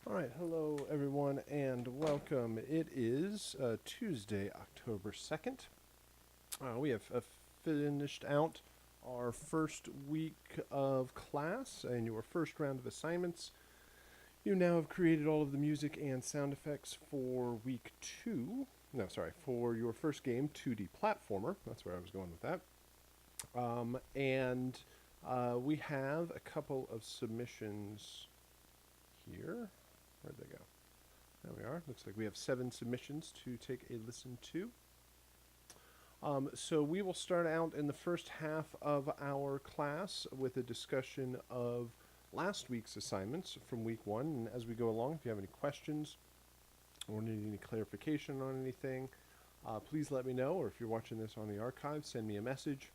All right, hello everyone and welcome. It is Tuesday, October 2nd. We have finished out our first week of class and your first round of assignments. You now have created all of the music and sound effects for week 2. No, sorry, for your first game, 2D platformer. That's where I was going with that. And we have a couple of submissions here. Where'd they go? There we are. Looks like we have 7 submissions to take a listen to. So we will start out in the first half of our class with a discussion of last week's assignments from week 1. And as we go along, if you have any questions or need any clarification on anything, please let me know. Or if you're watching this on the archive, send me a message.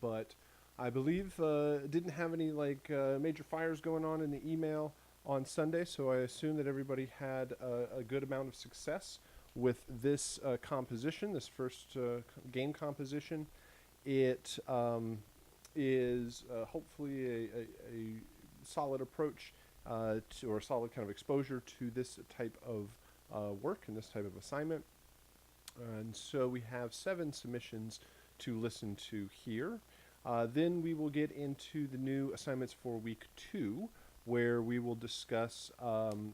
But I believe didn't have any major fires going on in the email on Sunday, so I assume that everybody had a good amount of success with this composition, this first game composition. It is hopefully a solid approach or a solid kind of exposure to this type of work and this type of assignment. And so we have 7 submissions to listen to here. Then we will get into the new assignments for week 2, where we will discuss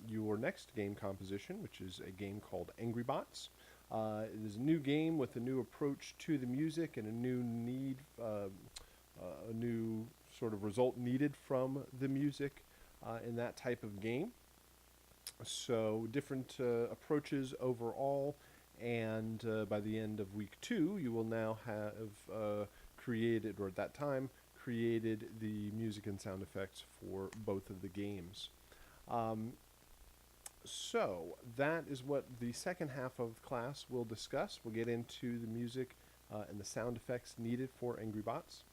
your next game composition, which is a game called Angry Bots. It is a new game with a new approach to the music and a new sort of result needed from the music in that type of game. So different approaches overall, and by the end of week 2, you will now have created, or at that time, created the music and sound effects for both of the games. So that is what the second half of class will discuss. We'll get into the music and the sound effects needed for Angry Bots.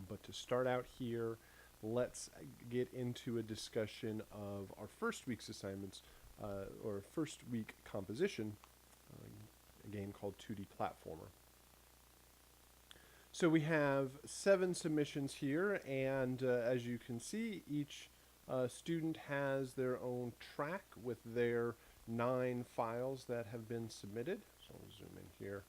But to start out here, let's get into a discussion of our first week's assignments, or first week composition, a game called 2D Platformer. So we have 7 submissions here, and as you can see, each student has their own track with their 9 files that have been submitted. So I'll zoom in here.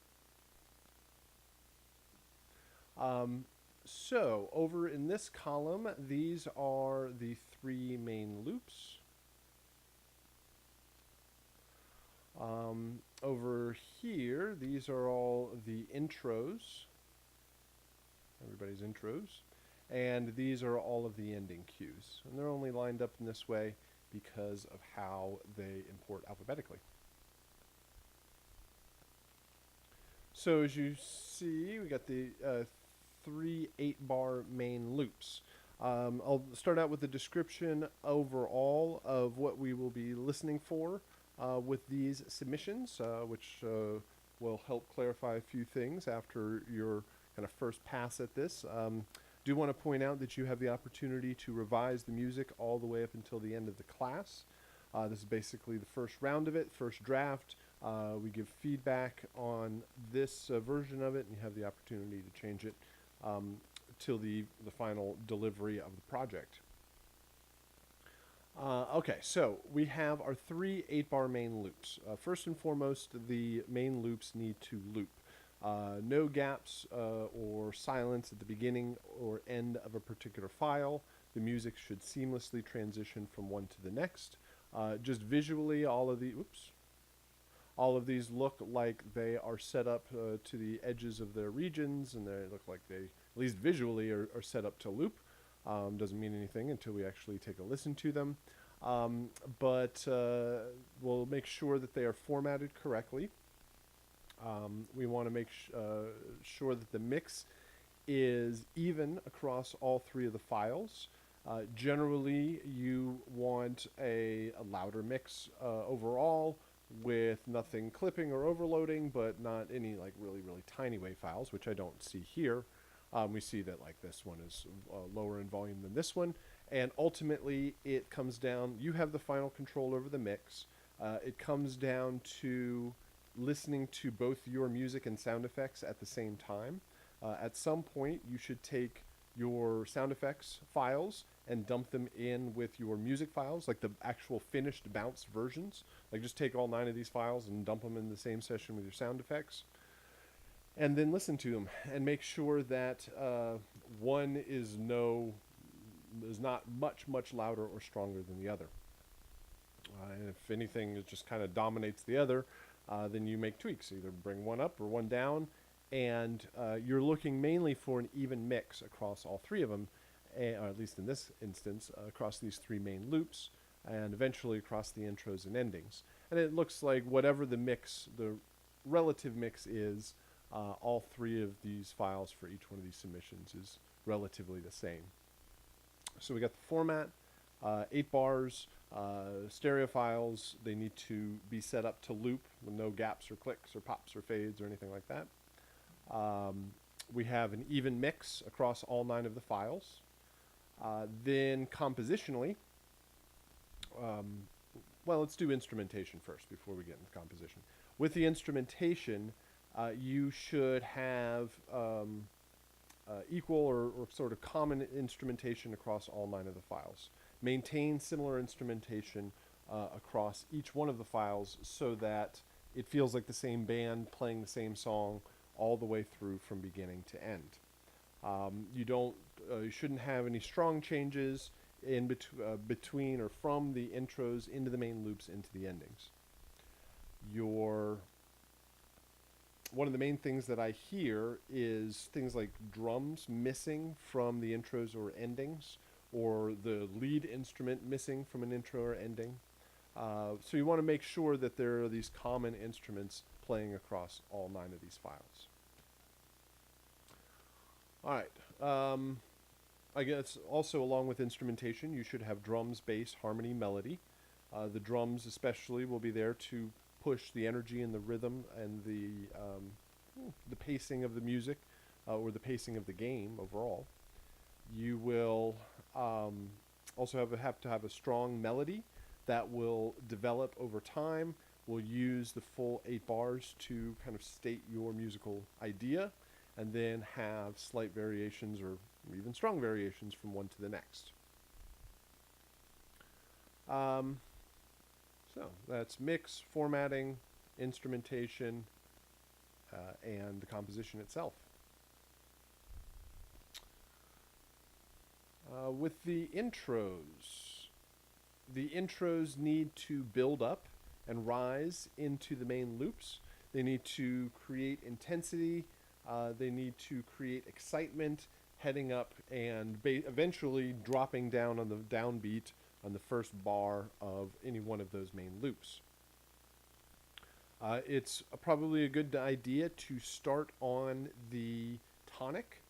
So over in this column, these are the 3 main loops. Over here, these are all the intros. Everybody's intros, and these are all of the ending cues, and they're only lined up in this way because of how they import alphabetically. So as you see, we got the 3 8-bar main loops. I'll start out with a description overall of what we will be listening for with these submissions, which will help clarify a few things after your kind of first pass at this. Do want to point out that you have the opportunity to revise the music all the way up until the end of the class. This is basically the first round of it, first draft. We give feedback on this version of it, and you have the opportunity to change it till the final delivery of the project. Okay, so we have our 3 8-bar main loops. First and foremost, the main loops need to loop. No gaps or silence at the beginning or end of a particular file. The music should seamlessly transition from one to the next. Just visually, all of these look like they are set up to the edges of their regions, and they look like they, at least visually, are set up to loop. Doesn't mean anything until we actually take a listen to them. But we'll make sure that they are formatted correctly. We want to make sure that the mix is even across all 3 of the files. Generally, you want a louder mix overall, with nothing clipping or overloading, but not any really tiny WAV files, which I don't see here. We see that this one is lower in volume than this one, and ultimately it comes down, you have the final control over the mix. It comes down to listening to both your music and sound effects at the same time. At some point, you should take your sound effects files and dump them in with your music files, like the actual finished bounce versions. Like just take all 9 of these files and dump them in the same session with your sound effects. And then listen to them and make sure that one is not much louder or stronger than the other. And if anything it just kind of dominates the other, then you make tweaks. Either bring one up or one down, and you're looking mainly for an even mix across all 3 of them, or at least in this instance, across these 3 main loops, and eventually across the intros and endings. And it looks like whatever the relative mix is, all 3 of these files for each one of these submissions is relatively the same. So we got the format, 8 bars, stereo files. They need to be set up to loop with no gaps or clicks or pops or fades or anything like that. We have an even mix across all 9 of the files. Then compositionally, well, let's do instrumentation first before we get into composition. With the instrumentation, you should have equal or sort of common instrumentation across all 9 of the files. Maintain similar instrumentation across each one of the files so that it feels like the same band playing the same song all the way through from beginning to end. You shouldn't have any strong changes in between or from the intros into the main loops into the endings. One of the main things that I hear is things like drums missing from the intros or endings, or the lead instrument missing from an intro or ending. So you want to make sure that there are these common instruments playing across all 9 of these files. All right. I guess also along with instrumentation, you should have drums, bass, harmony, melody. The drums especially will be there to push the energy and the rhythm and the pacing of the music, or the pacing of the game overall. You will also have to have a strong melody that will develop over time. We'll use the full 8 bars to kind of state your musical idea, and then have slight variations or even strong variations from one to the next. So that's mix, formatting, instrumentation, and the composition itself. With the intros need to build up and rise into the main loops. They need to create intensity. They need to create excitement heading up and eventually dropping down on the downbeat on the first bar of any one of those main loops. It's probably a good idea to start on the tonic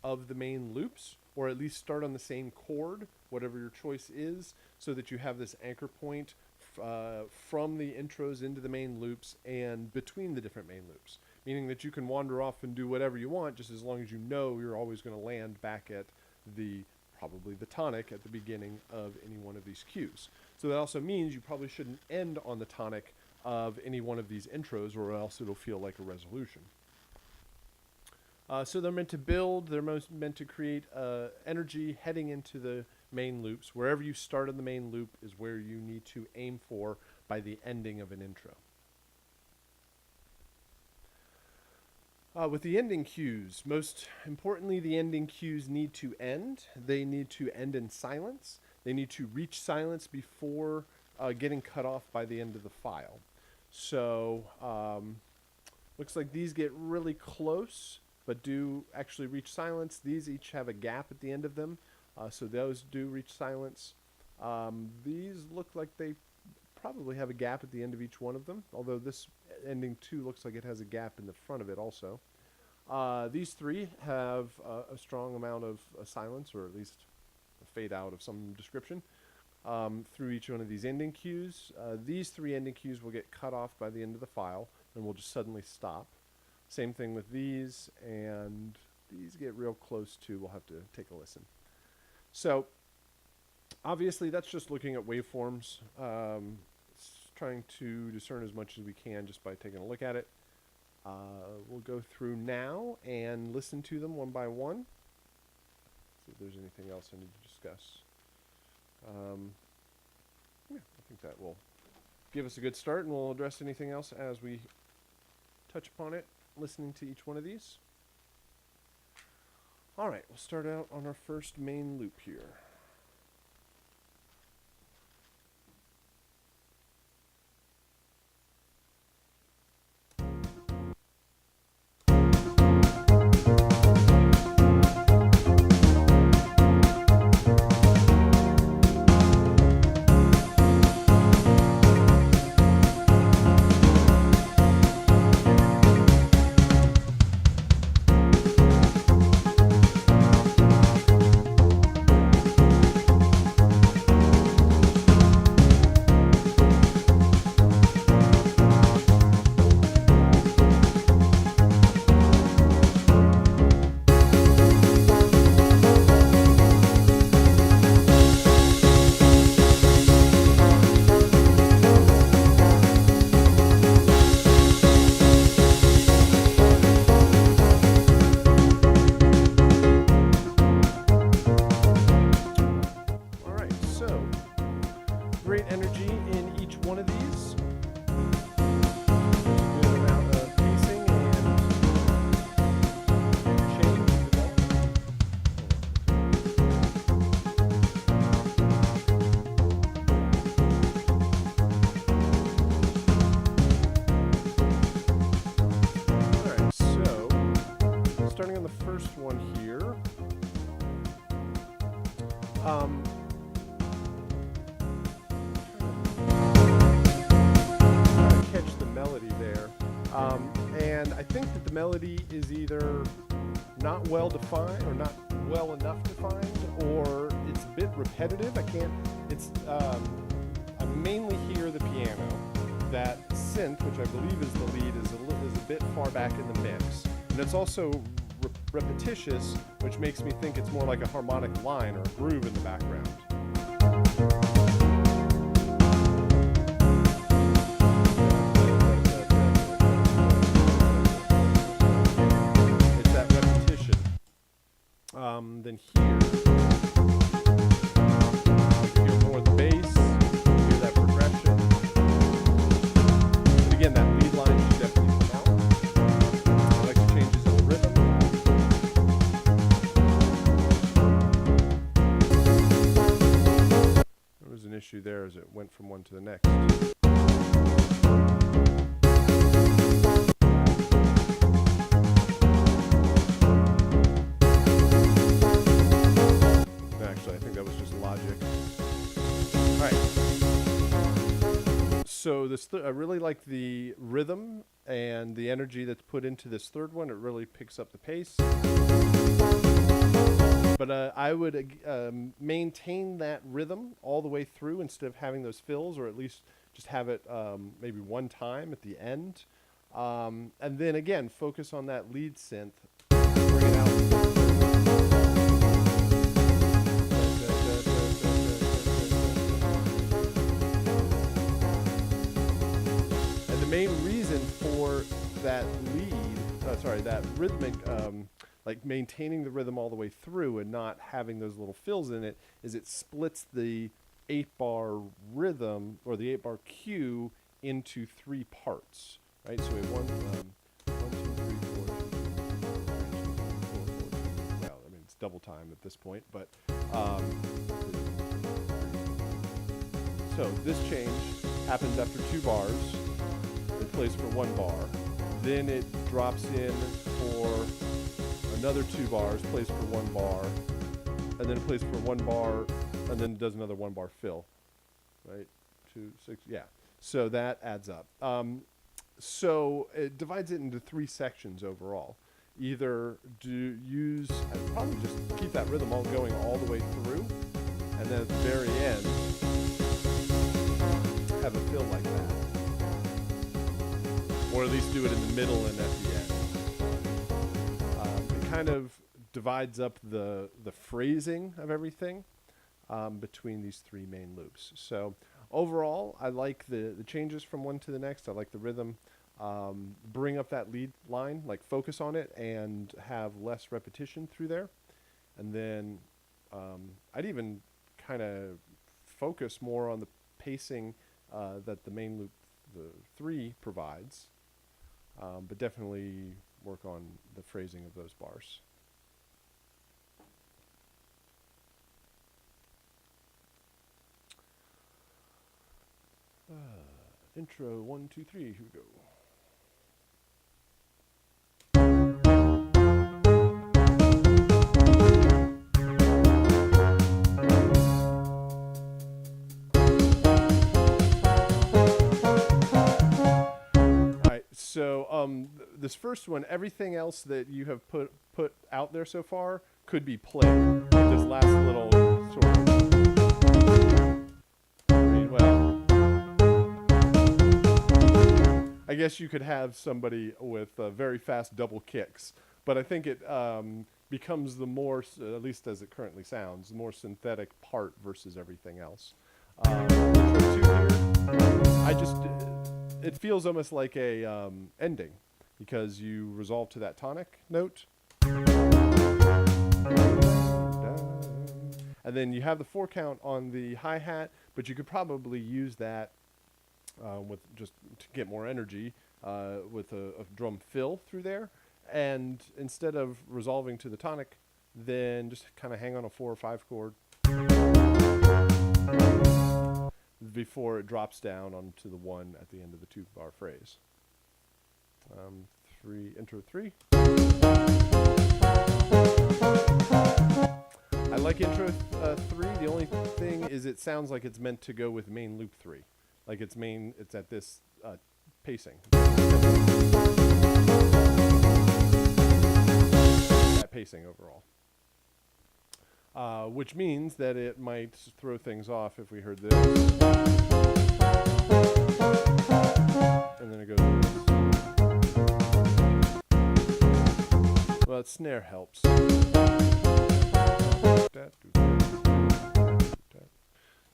of the main loops, or at least start on the same chord, whatever your choice is, so that you have this anchor point from the intros into the main loops and between the different main loops, meaning that you can wander off and do whatever you want, just as long as you know you're always going to land back at probably the tonic at the beginning of any one of these cues. So that also means you probably shouldn't end on the tonic of any one of these intros, or else it'll feel like a resolution. So they're meant to build, they're meant to create energy heading into the main loops. Wherever you start in the main loop is where you need to aim for by the ending of an intro. With the ending cues, most importantly, the ending cues need to end. They need to end in silence. They need to reach silence before getting cut off by the end of the file. So looks like these get really close, but do actually reach silence. These each have a gap at the end of them, so those do reach silence. These look like they probably have a gap at the end of each one of them, although this ending 2 looks like it has a gap in the front of it also. These 3 have a strong amount of silence, or at least a fade out of some description, through each one of these ending cues. These 3 ending cues will get cut off by the end of the file and will just suddenly stop. Same thing with these, and these get real close too. We'll have to take a listen. So obviously that's just looking at waveforms, trying to discern as much as we can just by taking a look at it. We'll go through now and listen to them one by one. See if there's anything else I need to discuss. think that will give us a good start, and we'll address anything else as we touch upon it, listening to each one of these. All right, we'll start out on our first main loop here. Great energy in each one of these. Good amount of pacing and change and development. Alright, so starting on the first one here. Catch the melody there, and I think that the melody is either not well defined or not well enough defined, or it's a bit repetitive. I mainly hear the piano. That synth, which I believe is the lead, is a bit far back in the mix, and it's also repetitious, which makes me think it's more like a harmonic line or a groove in the background. Then here, you hear more of the bass, you hear that progression. But again, that lead line should definitely come out. I like the changes in the rhythm. There was an issue there as it went from one to the next. So I really like the rhythm and the energy that's put into this third one. It really picks up the pace. But I would maintain that rhythm all the way through instead of having those fills, or at least just have it maybe one time at the end. And then again, focus on that lead synth. Bring it out. Main reason for that that rhythmic, like maintaining the rhythm all the way through and not having those little fills in it, is it splits the 8-bar rhythm or the 8-bar cue into 3 parts, right? So we have 1, 2, 3, 4, 2, 4, 4, 2. Well, I mean, it's double time at this point, but so this change happens after 2 bars. It plays for 1 bar, then it drops in for another 2 bars, plays for 1 bar, and then it plays for 1 bar, and then does another 1 bar fill, right? 2, 6, yeah. So that adds up. So it divides it into 3 sections overall. Either probably just keep that rhythm all going all the way through, and then at the very end, have a fill like that. Or at least do it in the middle and at the end. It kind of divides up the phrasing of everything between these 3 main loops. So overall, I like the changes from one to the next. I like the rhythm. Bring up that lead line, like focus on it and have less repetition through there. And then I'd even kind of focus more on the pacing that the main loop, the 3, provides, but definitely work on the phrasing of those bars. Intro 1, 2, 3. Here we go. So this first one, everything else that you have put out there so far could be played. This last little sort of, I mean, well, I guess you could have somebody with very fast double kicks, but I think it becomes the more, at least as it currently sounds, the more synthetic part versus everything else. Intro 2 here, I just... it feels almost like a ending, because you resolve to that tonic note, and then you have the 4 count on the hi-hat, but you could probably use that with just to get more energy with a drum fill through there, and instead of resolving to the tonic, then just kind of hang on a 4 or 5 chord before it drops down onto the 1 at the end of the 2-bar phrase. Intro 3. I like intro 3. The only thing is it sounds like it's meant to go with main loop 3. Like it's at this pacing. That pacing overall. Which means that it might throw things off if we heard this. And then it goes to this. Well, snare helps.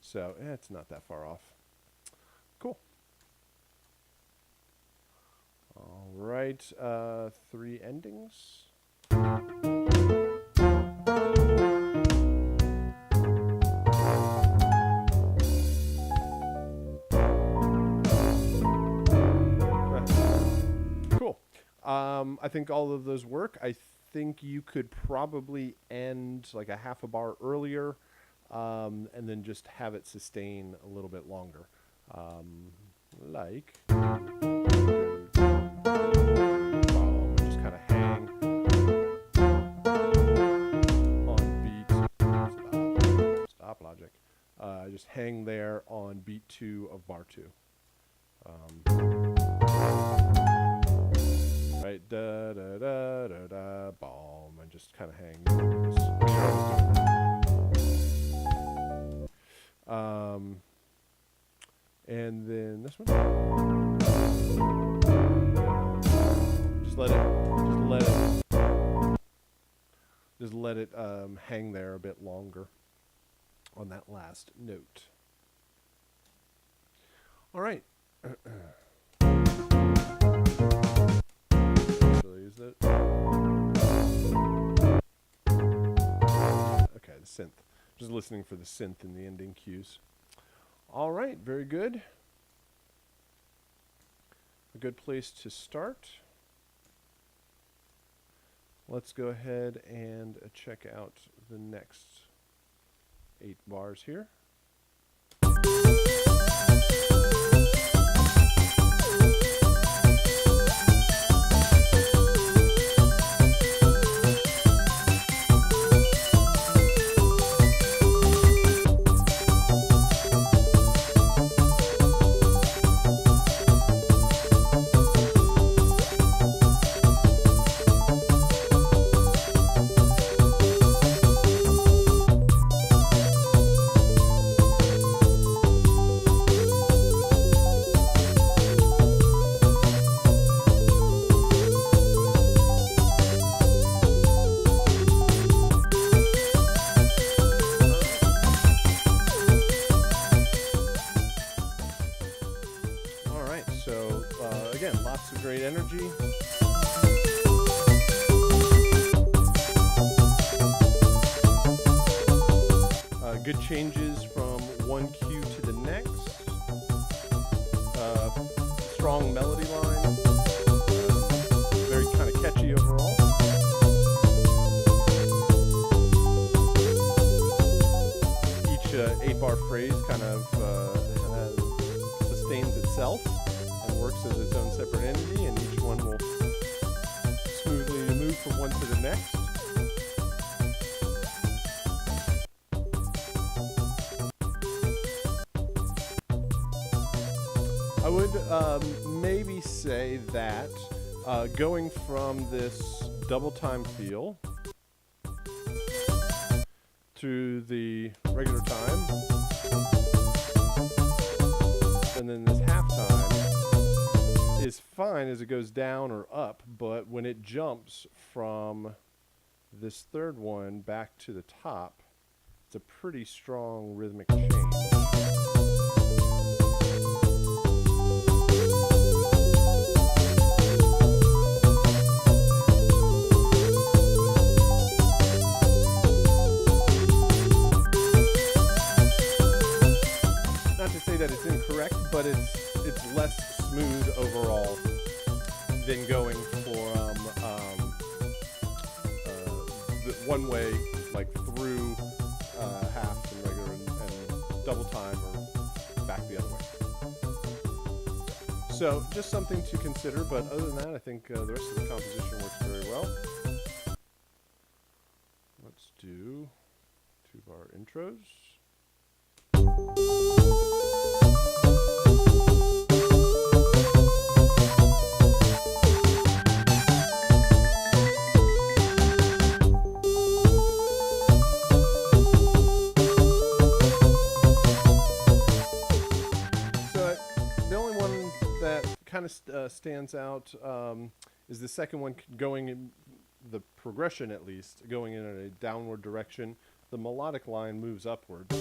So, it's not that far off. Cool. All right, 3 endings. I think all of those work. I think you could probably end like a half a bar earlier, and then just have it sustain a little bit longer. Like, just kind of hang on beat. Stop Logic. Just hang there on beat 2 of bar 2. Right, da da da da da, bomb, and just kind of hang. And then this one. Just let it hang there a bit longer on that last note. All right. Use that. Okay, the synth. Just listening for the synth in the ending cues. All right, very good. A good place to start. Let's go ahead and check out the next 8 bars here. Again, lots of great energy. Good changes from one cue to the next. strong melody line, very kind of catchy overall. Each 8-bar phrase kind of sustains itself and works as its own separate entity, and each one will smoothly move from one to the next. I would maybe say that going from this double time feel to the regular time and then this half time is fine as it goes down or up, but when it jumps from this third one back to the top, it's a pretty strong rhythmic change. That it's incorrect, but it's less smooth overall than going for the one way, like through half and regular and double time, or back the other way. So just something to consider, but other than that, I think the rest of the composition works very well. Let's do 2-bar intros. Kind of stands out is the second one going in the progression, at least going in a downward direction. The melodic line moves upwards.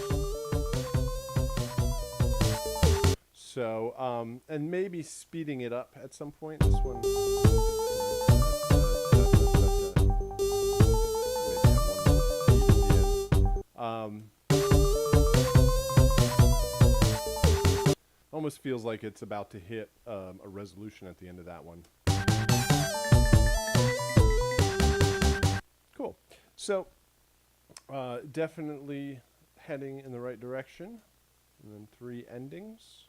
So and maybe speeding it up at some point. This one almost feels like it's about to hit a resolution at the end of that one. Cool. So definitely heading in the right direction. And then 3 endings.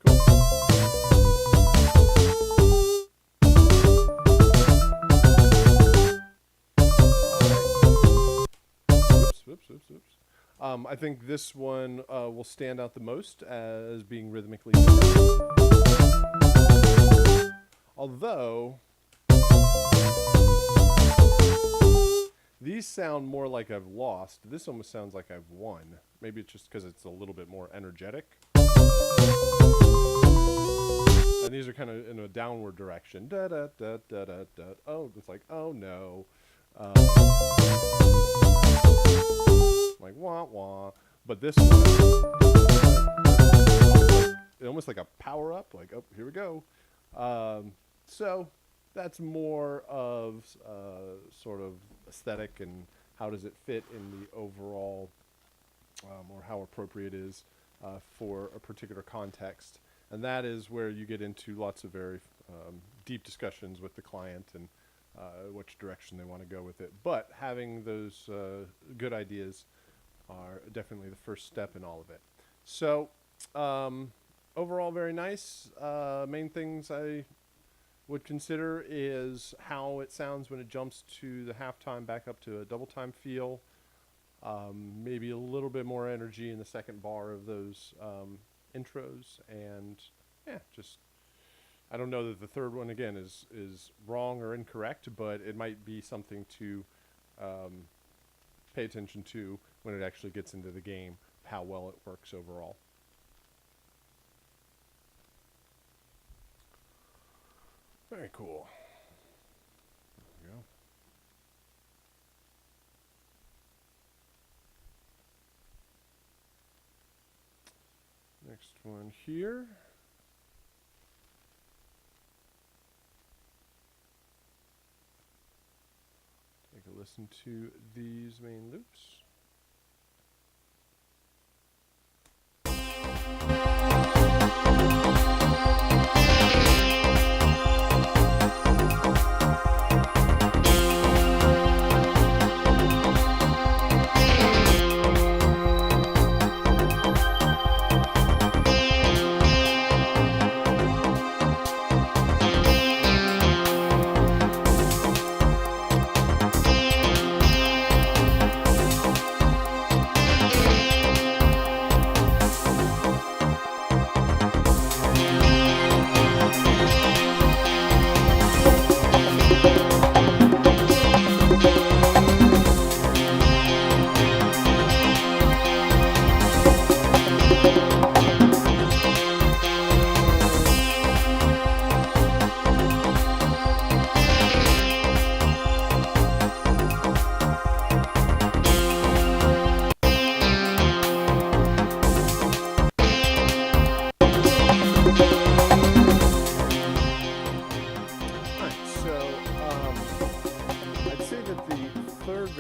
Cool. Oops. I think this one will stand out the most as being rhythmically different. Although these sound more like I've lost. This almost sounds like I've won. Maybe it's just because it's a little bit more energetic. And these are kind of in a downward direction. Da da da da da da. Oh, it's like, oh no. Like wah wah. But this one, almost like a power up. Like, oh, here we go. So that's more of sort of aesthetic and how does it fit in the overall, or how appropriate it is for a particular context. And that is where you get into lots of very deep discussions with the client and which direction they want to go with it. But having those good ideas are definitely the first step in all of it. So overall, very nice. Main things I would consider is how it sounds when it jumps to the halftime back up to a double time feel. Maybe a little bit more energy in the second bar of those intros, and yeah, just I don't know that the third one again is wrong or incorrect, but it might be something to pay attention to when it actually gets into the game, how well it works overall. Very cool. There we go. Next one here. Take a listen to these main loops.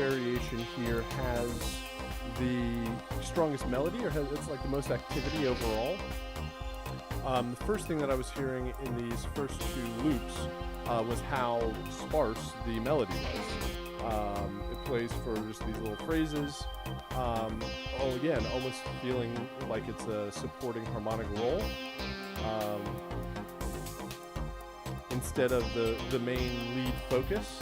variation here has the strongest melody, or it's like the most activity overall. The first thing that I was hearing in these first two loops was how sparse the melody was. It plays for just these little phrases. Again, almost feeling like it's a supporting harmonic roll instead of the main lead focus.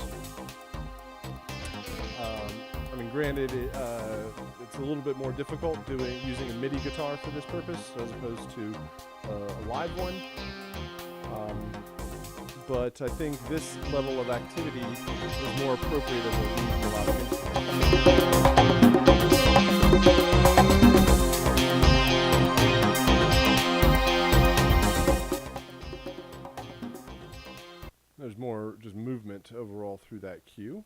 I mean, granted, it's a little bit more difficult using a MIDI guitar for this purpose as opposed to a live one. But I think this level of activity is more appropriate as a lead melodic instrument. There's more just movement overall through that cue.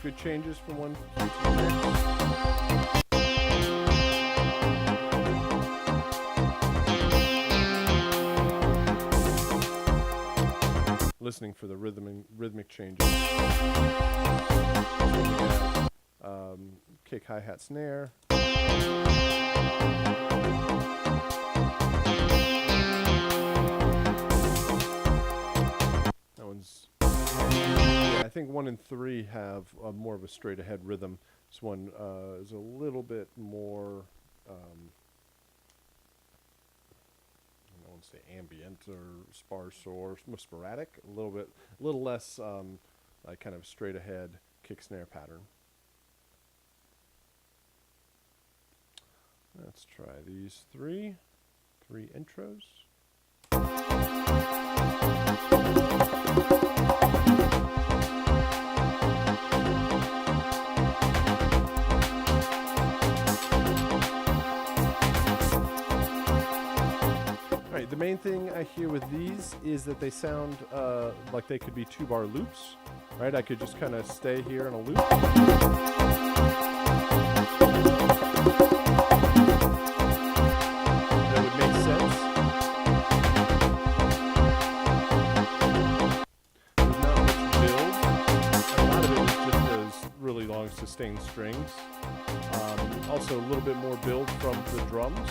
Good changes from one cue to the next. Listening for the rhythmic changes. Kick, hi-hat, snare. That one's... Yeah, I think 1 and 3 have more of a straight-ahead rhythm. This one is a little bit more... I won't say ambient or sparse or sporadic, a little less like kind of straight ahead kick snare pattern. Let's try these three intros. The main thing I hear with these is that they sound like they could be 2-bar loops, right? I could just kind of stay here in a loop. That would make sense. There's not much build. A lot of it is just those really long sustained strings. Also a little bit more build from the drums.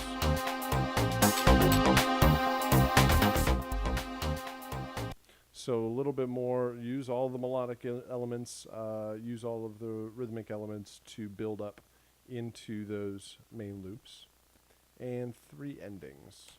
So a little bit more, use all the melodic elements, use all of the rhythmic elements to build up into those main loops. And 3 endings.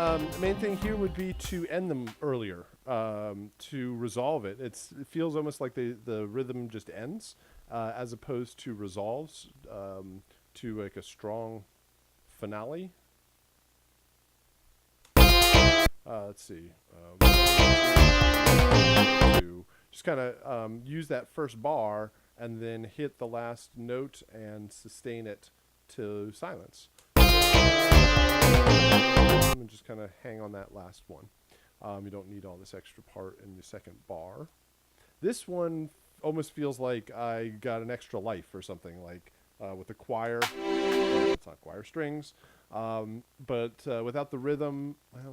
The main thing here would be to end them earlier, to resolve it. It feels almost like the rhythm just ends, as opposed to resolves to like a strong finale. Let's see. Just kind of use that first bar and then hit the last note and sustain it to silence. And just kind of hang on that last one. You don't need all this extra part in the second bar. This one almost feels like I got an extra life or something, like with the choir. It's not choir strings, but without the rhythm, well,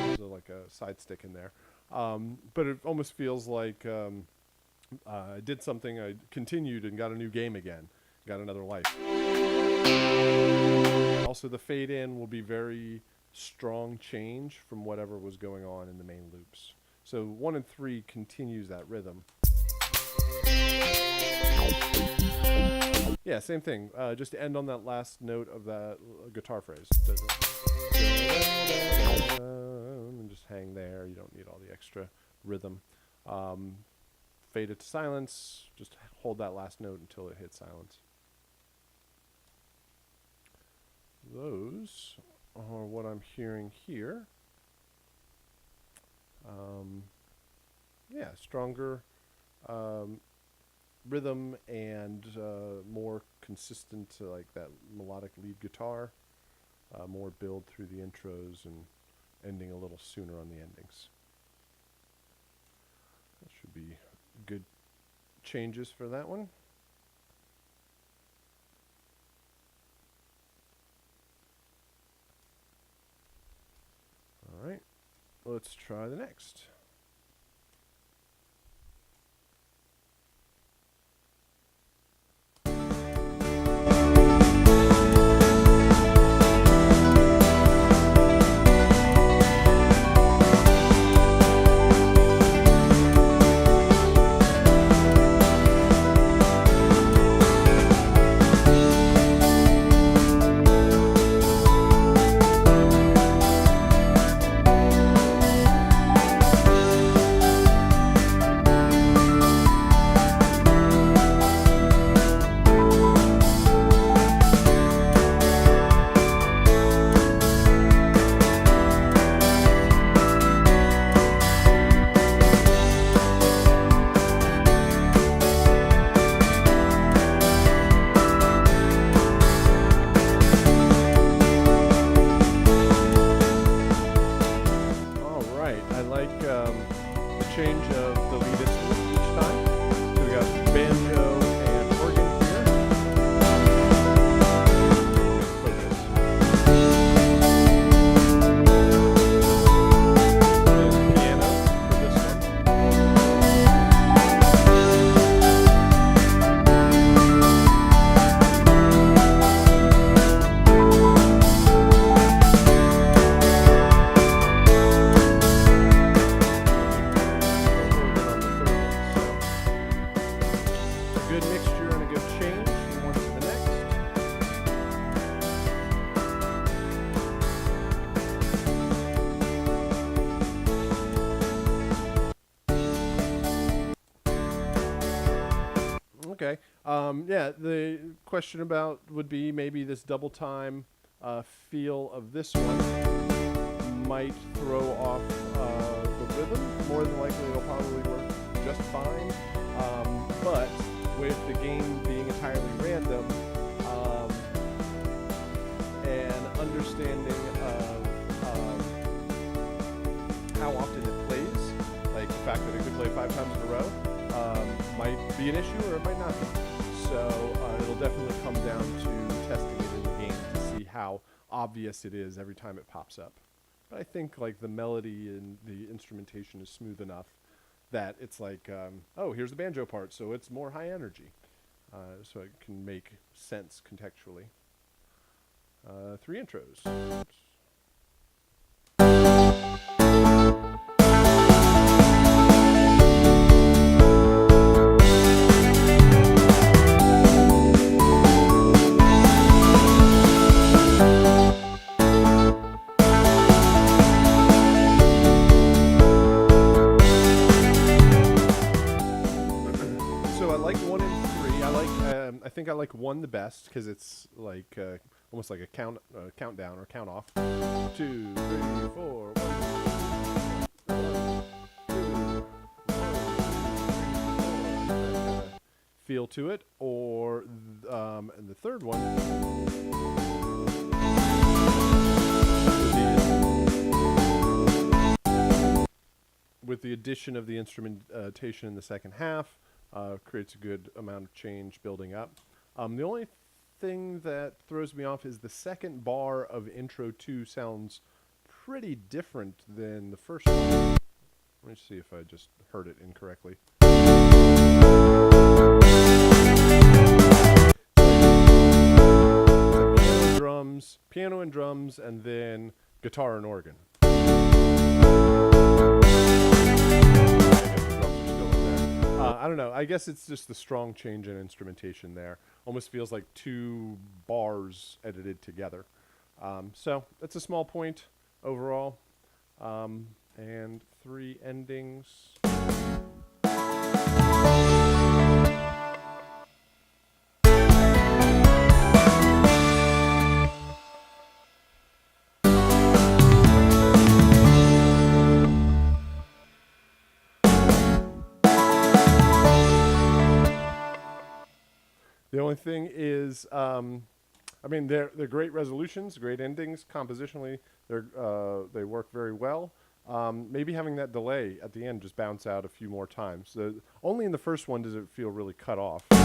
there's like a side stick in there. But it almost feels like I did something, I continued and got a new game again, got another life. Also, the fade in will be very strong change from whatever was going on in the main loops. So 1 and 3 continues that rhythm. Yeah, same thing. Just to end on that last note of that guitar phrase. And just hang there. You don't need all the extra rhythm. Fade it to silence. Just hold that last note until it hits silence. Those are what I'm hearing here. Yeah, stronger rhythm and more consistent, like that melodic lead guitar. More build through the intros and ending a little sooner on the endings. That should be good changes for that one. All right, let's try the next. Change of the lead instrument each time. So we got banjo and organ here. Focus. And piano for this one. Good mixture and a good change from one to the next. Okay. Yeah, the question about would be maybe this double time feel of this one might throw off the rhythm. More than likely, it'll probably work just fine. But with the game being entirely random and understanding of how often it plays, like the fact that it could play 5 times in a row, might be an issue or it might not be. So it'll definitely come down to testing it in the game to see how obvious it is every time it pops up. But I think like the melody and the instrumentation is smooth enough that it's like, oh, here's the banjo part, so it's more high energy. So it can make sense contextually. 3 intros. I think I like 1 the best because it's like almost like a countdown or count off. 2, 3, 4. 1, 2, 1, 2, 3, 4. Feel to it, or and the third one with the addition of the instrumentation in the second half. Creates a good amount of change building up. The only thing that throws me off is the second bar of intro 2 sounds pretty different than the first one. Let me see if I just heard it incorrectly. Piano and drums, and then guitar and organ. I don't know. I guess it's just the strong change in instrumentation there. Almost feels like 2 bars edited together. So that's a small point overall. And 3 endings. The only thing is, I mean, they're great resolutions, great endings. Compositionally, they work very well. maybe having that delay at the end just bounce out a few more times. So only in the first one does it feel really cut off. Or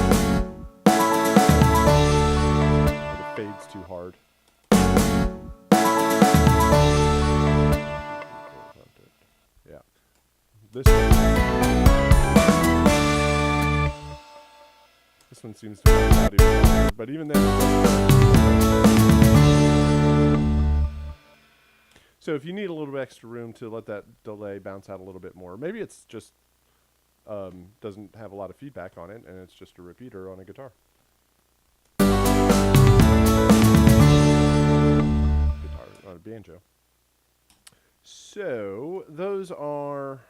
it fades too hard. Yeah. This one seems to be out even longer, but even then. So if you need a little bit extra room to let that delay bounce out a little bit more, maybe it's just doesn't have a lot of feedback on it, and it's just a repeater on a guitar. On a banjo. So those are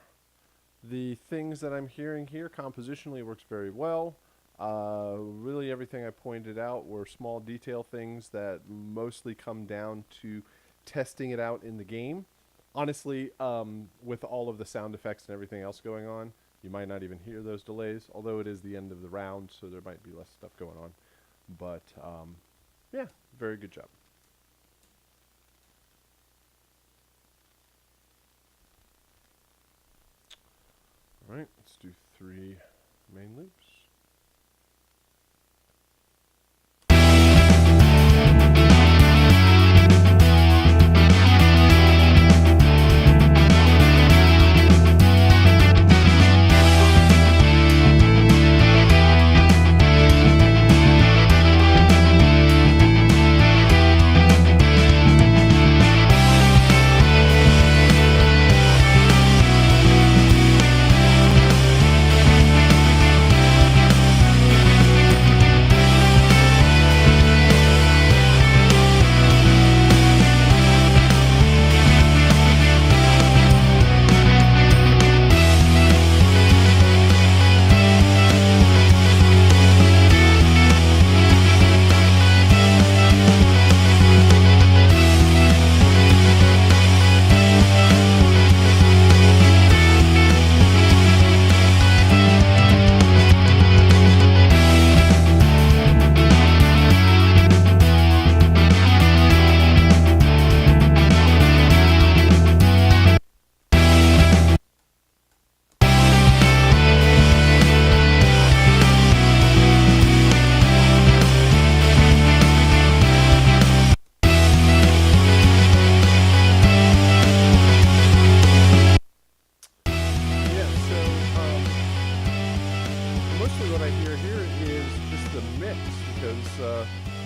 the things that I'm hearing here. Compositionally works very well. Really everything I pointed out were small detail things that mostly come down to testing it out in the game. Honestly, with all of the sound effects and everything else going on, you might not even hear those delays, although it is the end of the round, so there might be less stuff going on. But yeah, very good job. All right, let's do 3 main loops.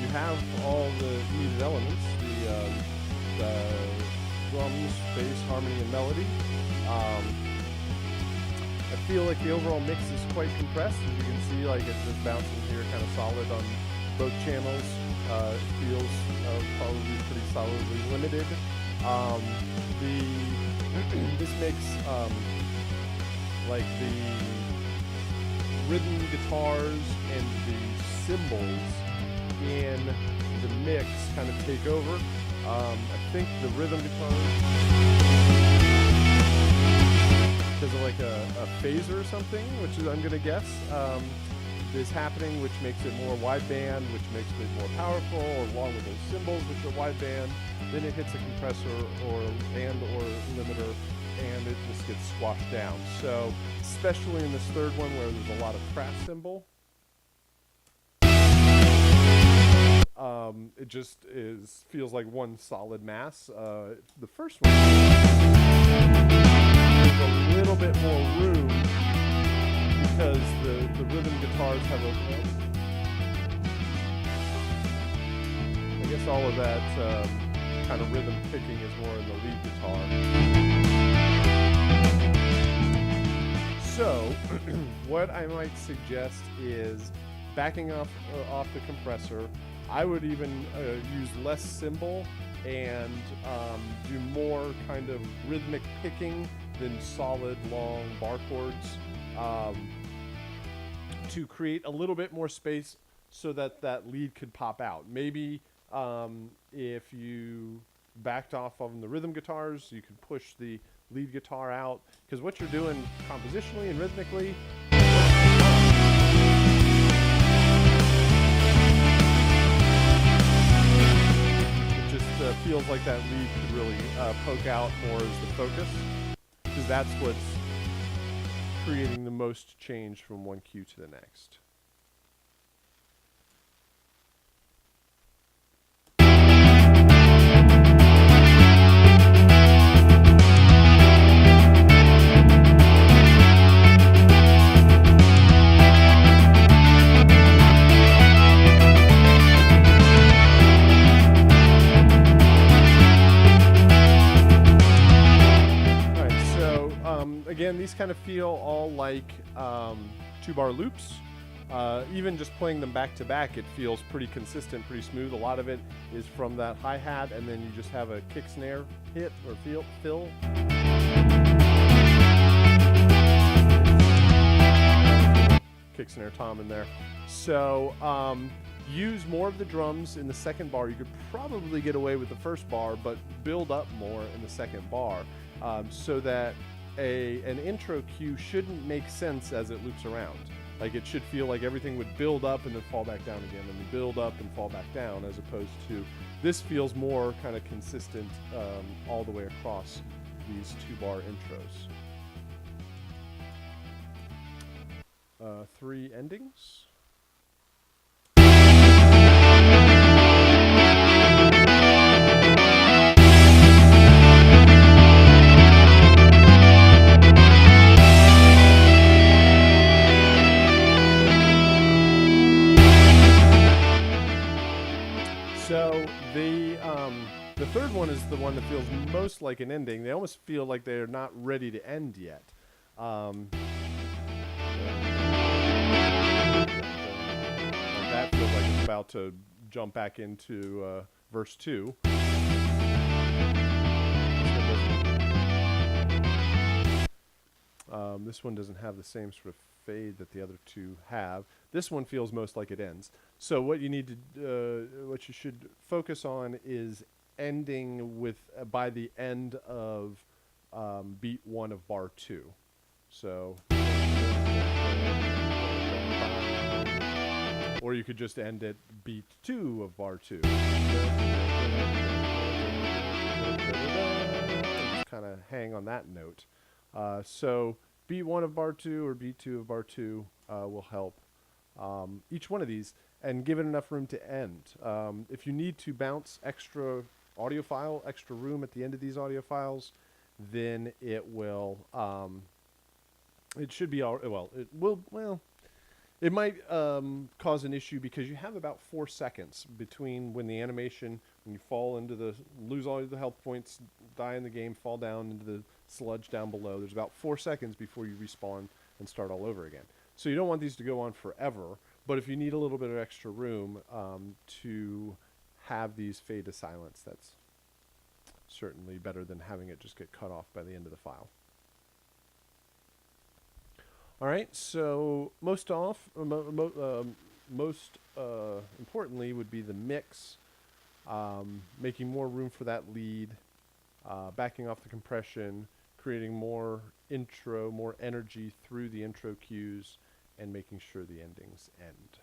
You have all the needed elements, the drums, bass, harmony, and melody. I feel like the overall mix is quite compressed. As you can see, like it's just bouncing here kind of solid on both channels. It feels probably pretty solidly limited. This makes like the rhythm guitars and the cymbals in the mix kind of take over. I think the rhythm guitars, because of like a phaser or something, which is, I'm going to guess, is happening, which makes it more wideband, which makes it more powerful, along with those cymbals, which are wideband. Then it hits a compressor or limiter, and it just gets squashed down. So, especially in this third one where there's a lot of crash cymbal, it just feels like one solid mass. The first one, there's a little bit more room because the rhythm guitars have I guess all of that kind of rhythm picking is more in the lead guitar. So, what I might suggest is backing off the compressor. I would even use less cymbal and do more kind of rhythmic picking than solid long bar chords to create a little bit more space so that that lead could pop out. Maybe if you backed off on the rhythm guitars, you could push the lead guitar out, because what you're doing compositionally and rhythmically, feels like that lead could really poke out more as the focus. because that's what's creating the most change from one cue to the next. Again, these kind of feel all like 2-bar loops. Even just playing them back to back, it feels pretty consistent, pretty smooth. A lot of it is from that hi-hat, and then you just have a kick snare hit or fill. Kick snare tom in there. So use more of the drums in the second bar. You could probably get away with the first bar, but build up more in the second bar so that an intro cue shouldn't make sense as it loops around. Like, it should feel like everything would build up and then fall back down again, and build up and fall back down, as opposed to this feels more kind of consistent all the way across these 2-bar intros. 3 endings. So the third one is the one that feels most like an ending. They almost feel like they're not ready to end yet. Like that feels like it's about to jump back into verse 2. This one doesn't have the same sort of fade that the other two have. This one feels most like it ends. So what you need to, what you should focus on is ending with by the end of beat 1 of bar 2. So, or you could just end at beat 2 of bar 2. Just kind of hang on that note. So beat 1 of bar 2 or beat 2 of bar 2 will help each one of these and give it enough room to end. If you need to bounce extra audio file, extra room at the end of these audio files, then it will, it should be, it might cause an issue because you have about 4 seconds between when the animation, when you fall into the, lose all the health points, die in the game, fall down into the sludge down below. There's about 4 seconds before you respawn and start all over again. So you don't want these to go on forever, but if you need a little bit of extra room to have these fade to silence, that's certainly better than having it just get cut off by the end of the file. All right, so most importantly would be the mix, making more room for that lead, backing off the compression, creating more intro, more energy through the intro cues, and making sure the endings end.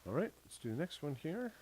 All right, let's do the next one here.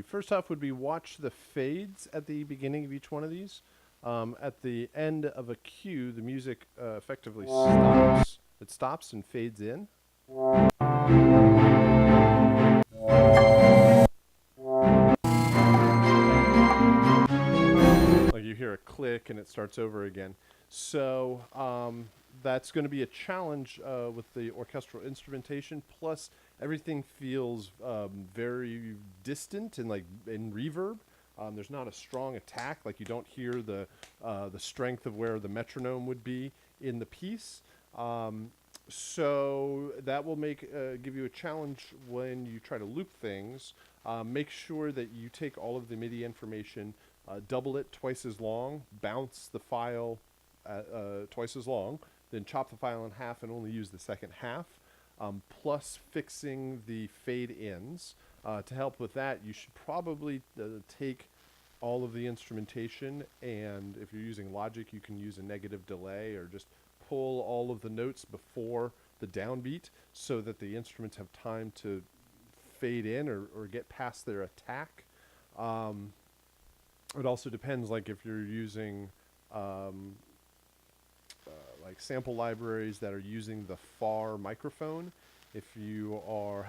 First off would be watch the fades at the beginning of each one of these. At the end of a cue, the music effectively stops. It stops and fades in. Like you hear a click and it starts over again. So that's going to be a challenge with the orchestral instrumentation. Plus, everything feels very distant and like in reverb. There's not a strong attack, like you don't hear the strength of where the metronome would be in the piece. So that will give you a challenge when you try to loop things. Make sure that you take all of the MIDI information, double it twice as long, bounce the file twice as long, then chop the file in half and only use the second half, plus fixing the fade-ins. To help with that, you should probably take all of the instrumentation, and if you're using Logic, you can use a negative delay or just pull all of the notes before the downbeat so that the instruments have time to fade in or get past their attack. It also depends, like if you're using like sample libraries that are using the FAR microphone. If you're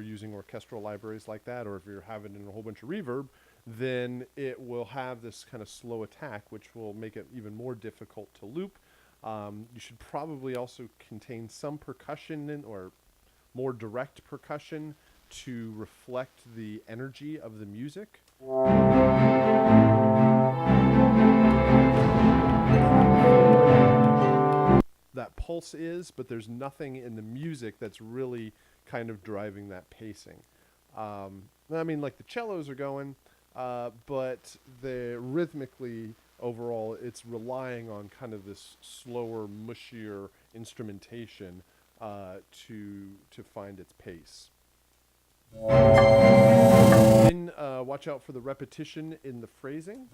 using orchestral libraries like that, or if you're having in a whole bunch of reverb, then it will have this kind of slow attack, which will make it even more difficult to loop. You should probably also contain some percussion or more direct percussion to reflect the energy of the music. That pulse is, but there's nothing in the music that's really kind of driving that pacing. I mean, like the cellos are going, but rhythmically, overall, it's relying on kind of this slower, mushier instrumentation to find its pace. Then watch out for the repetition in the phrasing.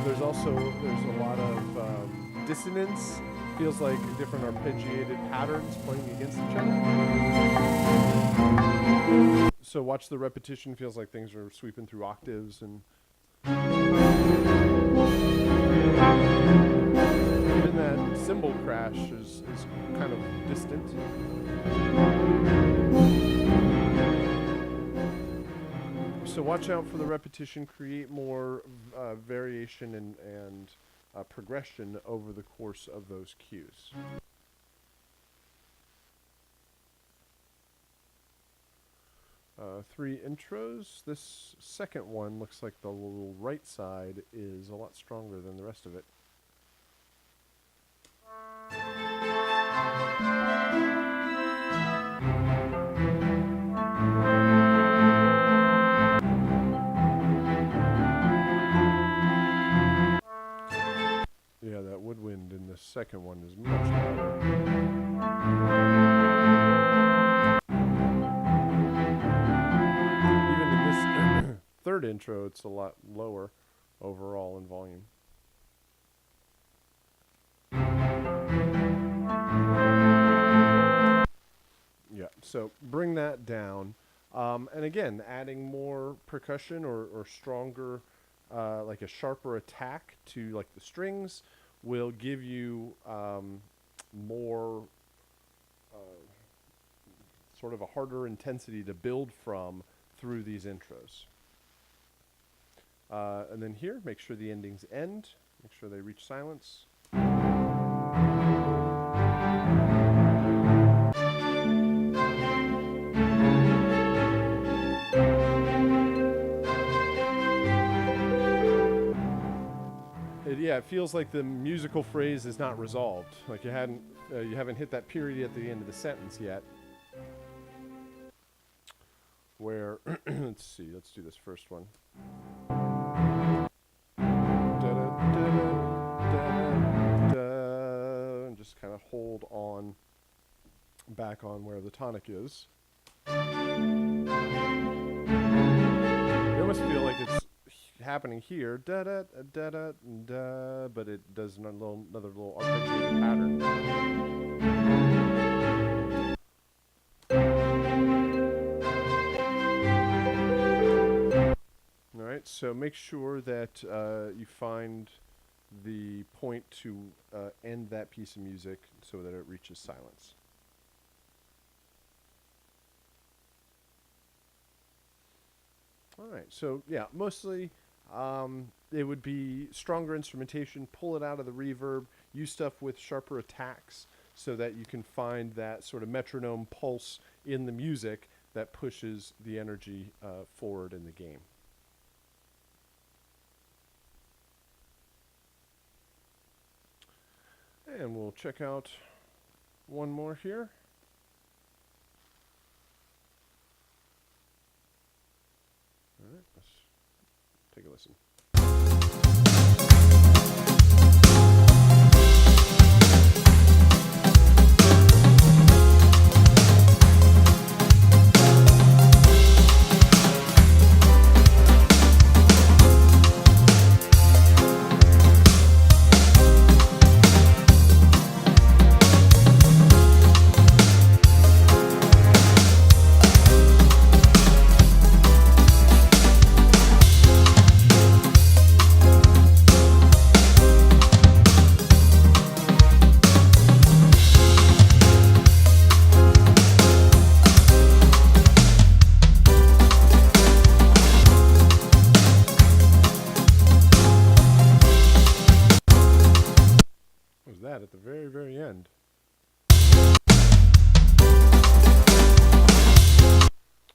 There's a lot of dissonance. Feels like different arpeggiated patterns playing against each other. So watch the repetition. Feels like things are sweeping through octaves, and even that cymbal crash is kind of distant. So watch out for the repetition. Create more variation and progression over the course of those cues. Three intros. This second one looks like the little right side is a lot stronger than the rest of it. Yeah, that woodwind in the second one is much louder. Even in this third intro, it's a lot lower overall in volume. Yeah, so bring that down. And again, adding more percussion or stronger, like a sharper attack to like the strings will give you more sort of a harder intensity to build from through these intros. And then here, make sure the endings end. Make sure they reach silence. Yeah, it feels like the musical phrase is not resolved. Like you haven't hit that period at the end of the sentence yet. Where, let's see, let's do this first one. And just kind of hold on, back on where the tonic is. You almost feel like it's happening here, da da da da da, but it does another little arpeggiated pattern. All right, so make sure that you find the point to end that piece of music so that it reaches silence. All right, so yeah, mostly It would be stronger instrumentation, pull it out of the reverb, use stuff with sharper attacks so that you can find that sort of metronome pulse in the music that pushes the energy forward in the game. And we'll check out one more here. All right, let's take a listen. That at the very, very end.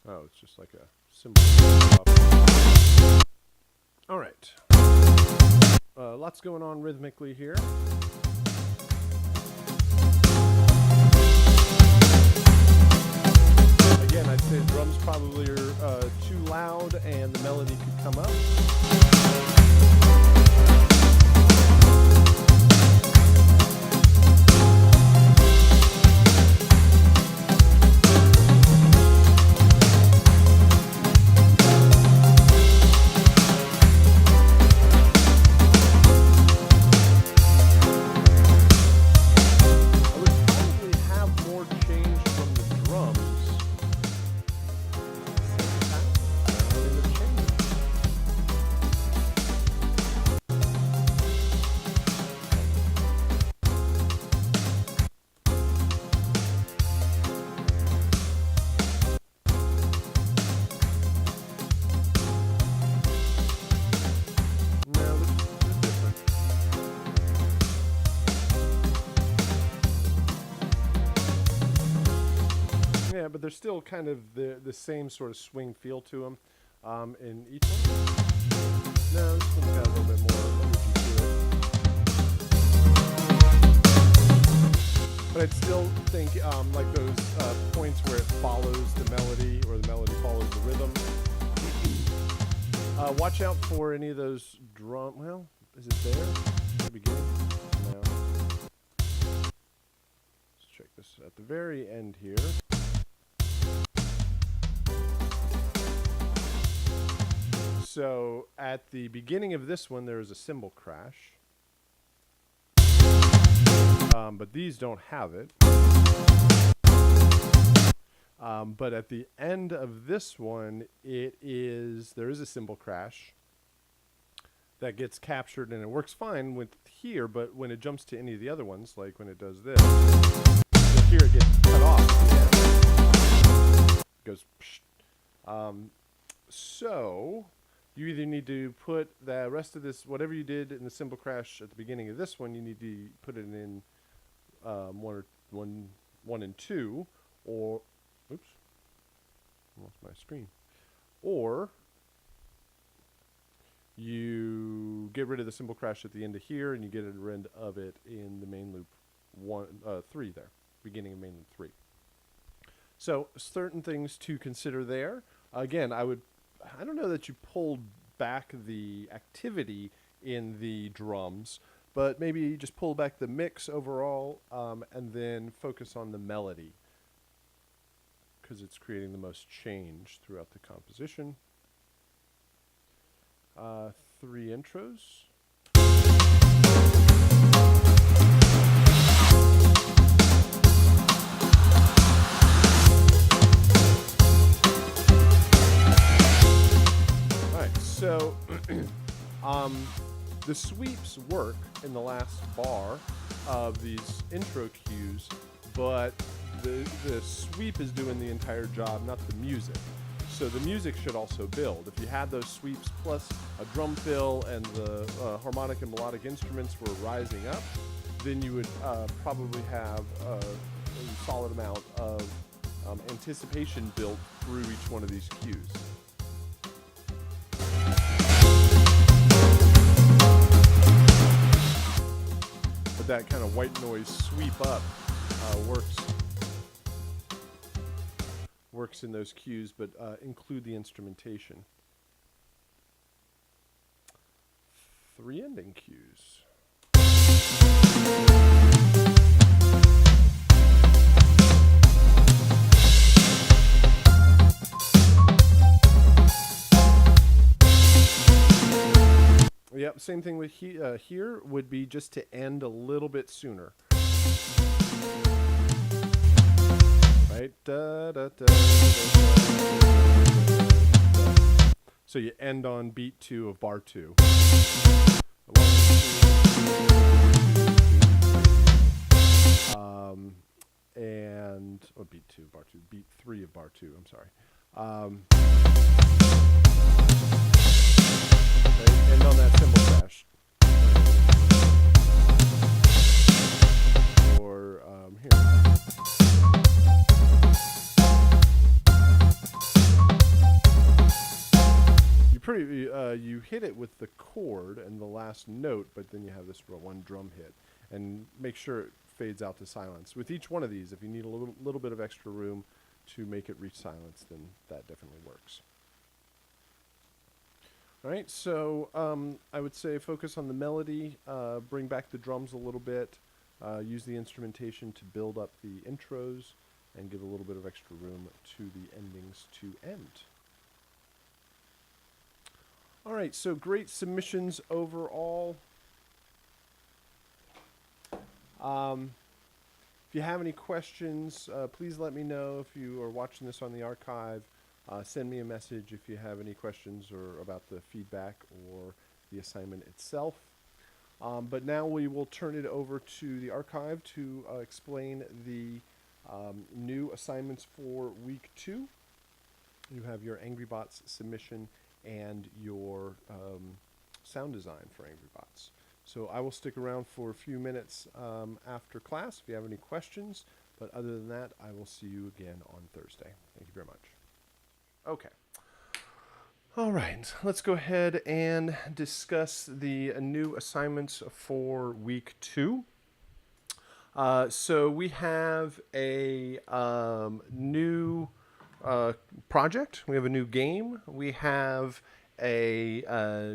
Oh, it's just like a symbol. All right. Lots going on rhythmically here. Again, I'd say the drums probably are too loud and the melody could come up. Yeah, but they're still kind of the same sort of swing feel to them in each one. No, this one's got a little bit more energy to it. But I'd still think like those points where it follows the melody or the melody follows the rhythm. Watch out for any of those drum. Well, is it there at the beginning? No. Let's check this at the very end here. So at the beginning of this one, there is a cymbal crash. But these don't have it. But at the end of this one, there is a cymbal crash that gets captured, and it works fine with here, but when it jumps to any of the other ones, like when it does this, you'll hear it get cut off. It goes psh. So you either need to put the rest of this, whatever you did in the cymbal crash at the beginning of this one, you need to put it in one and two, or oops, I lost my screen. Or you get rid of the cymbal crash at the end of here, and you get rid of it in the main loop 3 there, beginning of main loop 3. So certain things to consider there. Again, I don't know that you pulled back the activity in the drums, but maybe you just pull back the mix overall, and then focus on the melody, because it's creating the most change throughout the composition. 3 intros. So, the sweeps work in the last bar of these intro cues, but the sweep is doing the entire job, not the music. So the music should also build. If you had those sweeps plus a drum fill and the harmonic and melodic instruments were rising up, then you would probably have a solid amount of anticipation built through each one of these cues. But that kind of white noise sweep up works in those cues, but include the instrumentation. 3 ending cues. Yep, same thing with here would be just to end a little bit sooner. Right? Da, da, da, da, da. So you end on beat 2 of bar 2. Beat 3 of bar 2, I'm sorry. Right? End on that cymbal crash. Or here. You hit it with the chord and the last note, but then you have this one drum hit, and make sure it fades out to silence. With each one of these, if you need a little bit of extra room to make it reach silence, then that definitely works. All right, so I would say focus on the melody, bring back the drums a little bit, use the instrumentation to build up the intros, and give a little bit of extra room to the endings to end. All right, so great submissions overall. If you have any questions, please let me know. If you are watching this on the archive, send me a message if you have any questions or about the feedback or the assignment itself. But now we will turn it over to the archive to explain the new assignments for week 2. You have your AngryBots submission and your sound design for AngryBots. So I will stick around for a few minutes after class if you have any questions. But other than that, I will see you again on Thursday. Thank you very much. Okay. All right, let's go ahead and discuss the new assignments for week 2. So we have a new project. We have a new game. We have a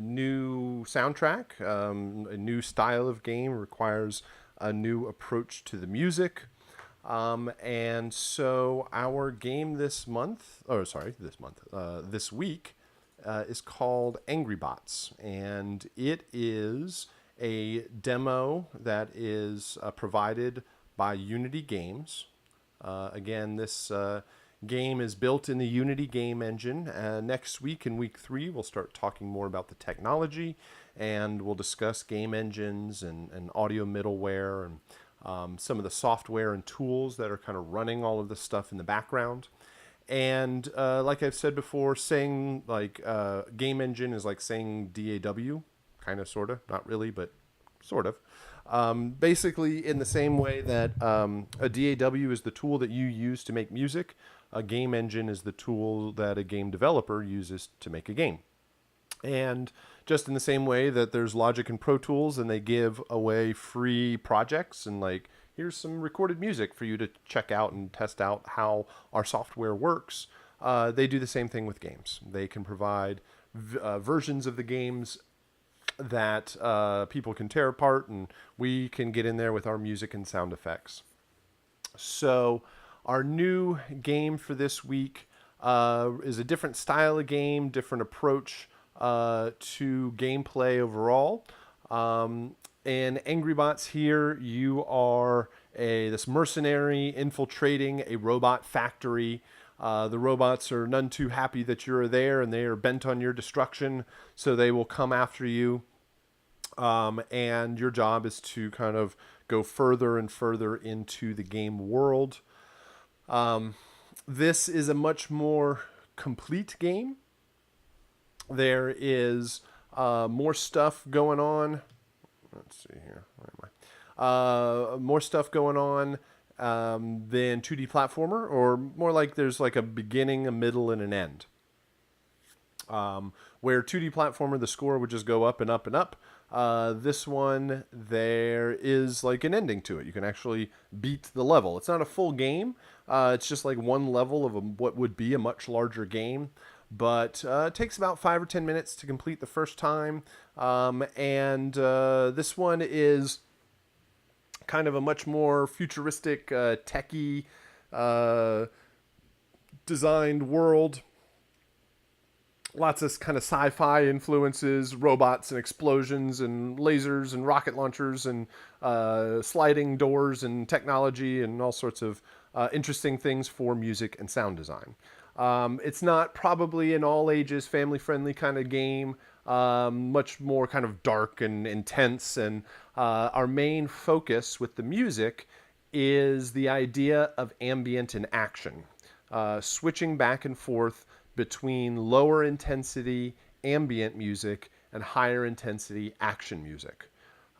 new soundtrack. A new style of game requires a new approach to the music. And so our game this week is called AngryBots, and it is a demo that is provided by Unity Games. Again, this game is built in the Unity game engine. Next week, in week 3, we'll start talking more about the technology, and we'll discuss game engines and audio middleware and some of the software and tools that are kind of running all of this stuff in the background. And like I've said before, saying like game engine is like saying DAW, kind of, sort of, not really, but sort of. Basically, in the same way that a DAW is the tool that you use to make music, a game engine is the tool that a game developer uses to make a game. And just in the same way that there's Logic and Pro Tools, and they give away free projects and like, here's some recorded music for you to check out and test out how our software works. They do the same thing with games. They can provide versions of the games that people can tear apart, and we can get in there with our music and sound effects. So our new game for this week is a different style of game, different approach to gameplay overall. In AngryBots here, you are this mercenary infiltrating a robot factory. The robots are none too happy that you're there, and they are bent on your destruction, so they will come after you. And your job is to kind of go further and further into the game world. This is a much more complete game. There is more stuff going on. Let's see here. Where am I? More stuff going on than 2D platformer, or more like there's like a beginning, a middle, and an end. Where 2D platformer, the score would just go up and up and up. This one, there is like an ending to it. You can actually beat the level. It's not a full game. It's just like one level of what would be a much larger game. But it takes about 5 or 10 minutes to complete the first time. This one is kind of a much more futuristic, techie designed world. Lots of kind of sci-fi influences, robots and explosions and lasers and rocket launchers and sliding doors and technology and all sorts of interesting things for music and sound design. It's not probably an all ages, family friendly kind of game. Much more kind of dark and intense. And our main focus with the music is the idea of ambient and action, switching back and forth between lower intensity ambient music and higher intensity action music.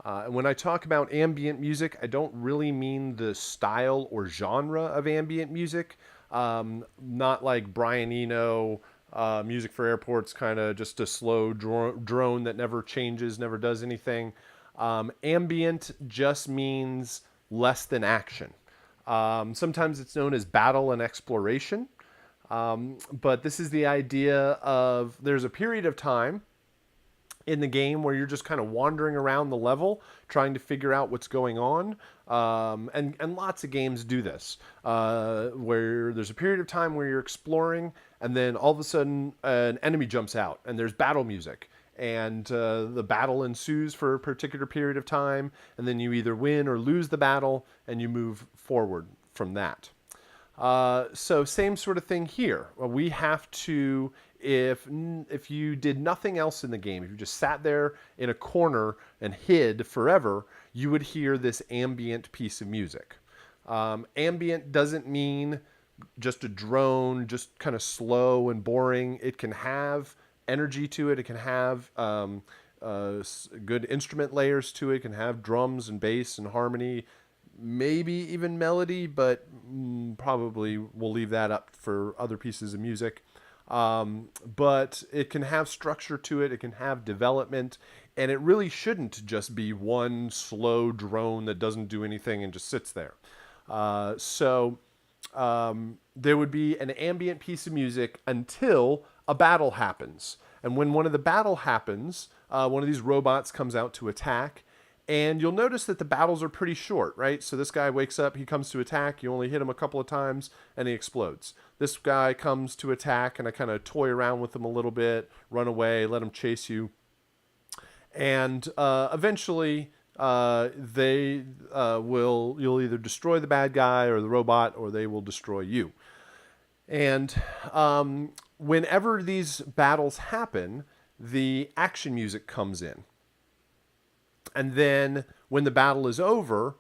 And when I talk about ambient music, I don't really mean the style or genre of ambient music. Not like Brian Eno, Music for Airports, kind of just a slow drone that never changes, never does anything. Ambient just means less than action. Sometimes it's known as battle and exploration. But this is the idea of there's a period of time in the game where you're just kind of wandering around the level trying to figure out what's going on. And lots of games do this, where there's a period of time where you're exploring and then all of a sudden an enemy jumps out and there's battle music. And the battle ensues for a particular period of time. And then you either win or lose the battle and you move forward from that. So same sort of thing here. We have to, if you did nothing else in the game, if you just sat there in a corner and hid forever, you would hear this ambient piece of music. Ambient doesn't mean just a drone, just kind of slow and boring. It can have energy to it. It can have good instrument layers to it. It can have drums and bass and harmony, maybe even melody, but probably we'll leave that up for other pieces of music. But it can have structure to it. It can have development. And it really shouldn't just be one slow drone that doesn't do anything and just sits there. So there would be an ambient piece of music until a battle happens. And when one of the battle happens, one of these robots comes out to attack. And you'll notice that the battles are pretty short, right? So this guy wakes up, he comes to attack, you only hit him a couple of times, and he explodes. This guy comes to attack, and I kind of toy around with him a little bit, run away, let him chase you. And eventually, you'll either destroy the bad guy or the robot, or they will destroy you. And whenever these battles happen, the action music comes in. And then when the battle is over,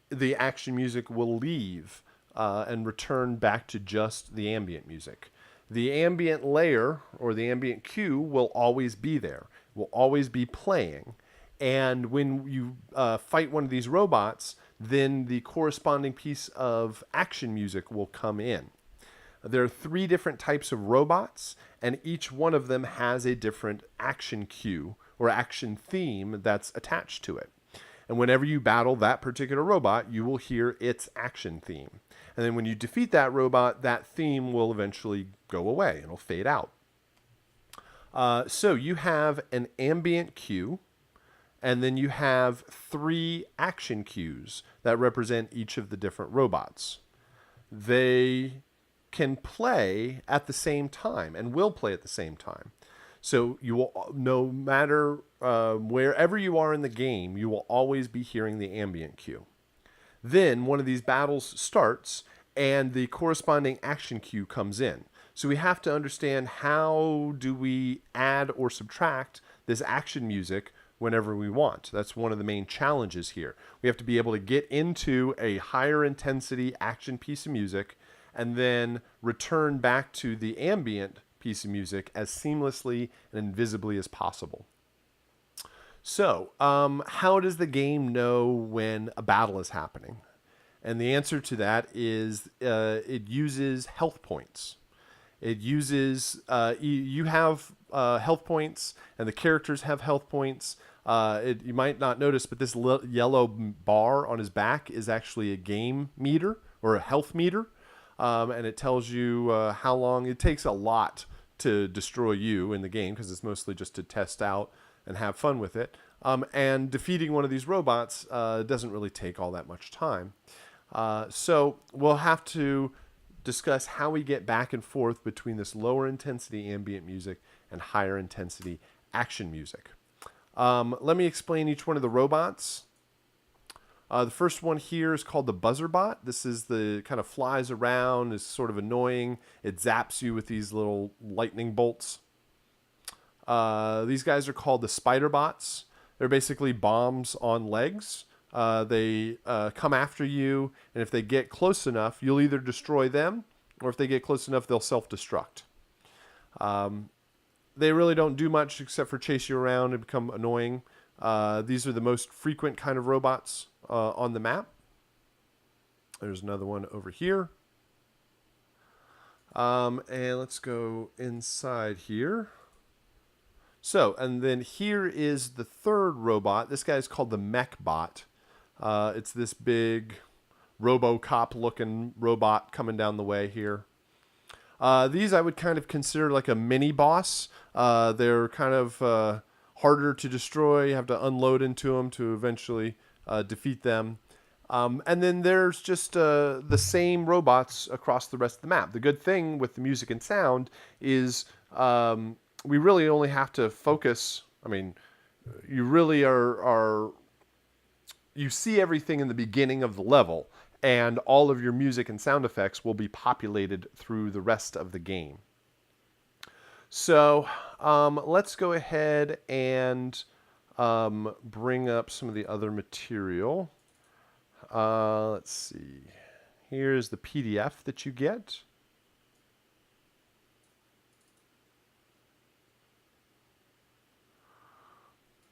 the action music will leave and return back to just the ambient music. The ambient layer or the ambient cue will always be there, will always be playing. And when you fight one of these robots, then the corresponding piece of action music will come in. There are 3 different types of robots, and each one of them has a different action cue or action theme that's attached to it. And whenever you battle that particular robot, you will hear its action theme. And then when you defeat that robot, that theme will eventually go away. It'll fade out. So you have an ambient cue, and then you have 3 action cues that represent each of the different robots. They can play at the same time and will play at the same time. So you will, no matter wherever you are in the game, you will always be hearing the ambient cue. Then one of these battles starts and the corresponding action cue comes in. So we have to understand, how do we add or subtract this action music whenever we want? That's one of the main challenges here. We have to be able to get into a higher intensity action piece of music and then return back to the ambient piece of music as seamlessly and invisibly as possible. So, how does the game know when a battle is happening? And the answer to that is it uses health points. It uses you have health points, and the characters have health points. You might not notice, but this yellow bar on his back is actually a game meter or a health meter, and it tells you how long it takes. A lot to destroy you in the game because it's mostly just to test out and have fun with it. And defeating one of these robots doesn't really take all that much time. So we'll have to discuss how we get back and forth between this lower intensity ambient music and higher intensity action music. Let me explain each one of the robots. The first one here is called the Buzzer Bot. This is the kind of flies around, is sort of annoying. It zaps you with these little lightning bolts. These guys are called the Spider Bots. They're basically bombs on legs. They come after you, and if they get close enough, you'll either destroy them, or if they get close enough, they'll self-destruct. They really don't do much except for chase you around and become annoying. These are the most frequent kind of robots on the map. There's another one over here. And let's go inside here. So, and then here is the third robot. This guy's called the Mech Bot. It's this big RoboCop-looking robot coming down the way here. These I would kind of consider like a mini boss. They're kind of harder to destroy. You have to unload into them to eventually defeat them. And then there's just the same robots across the rest of the map. The good thing with the music and sound is we really only have to focus. I mean, you really are you see everything in the beginning of the level, and all of your music and sound effects will be populated through the rest of the game. So let's go ahead and bring up some of the other material. Let's see. Here's the PDF that you get.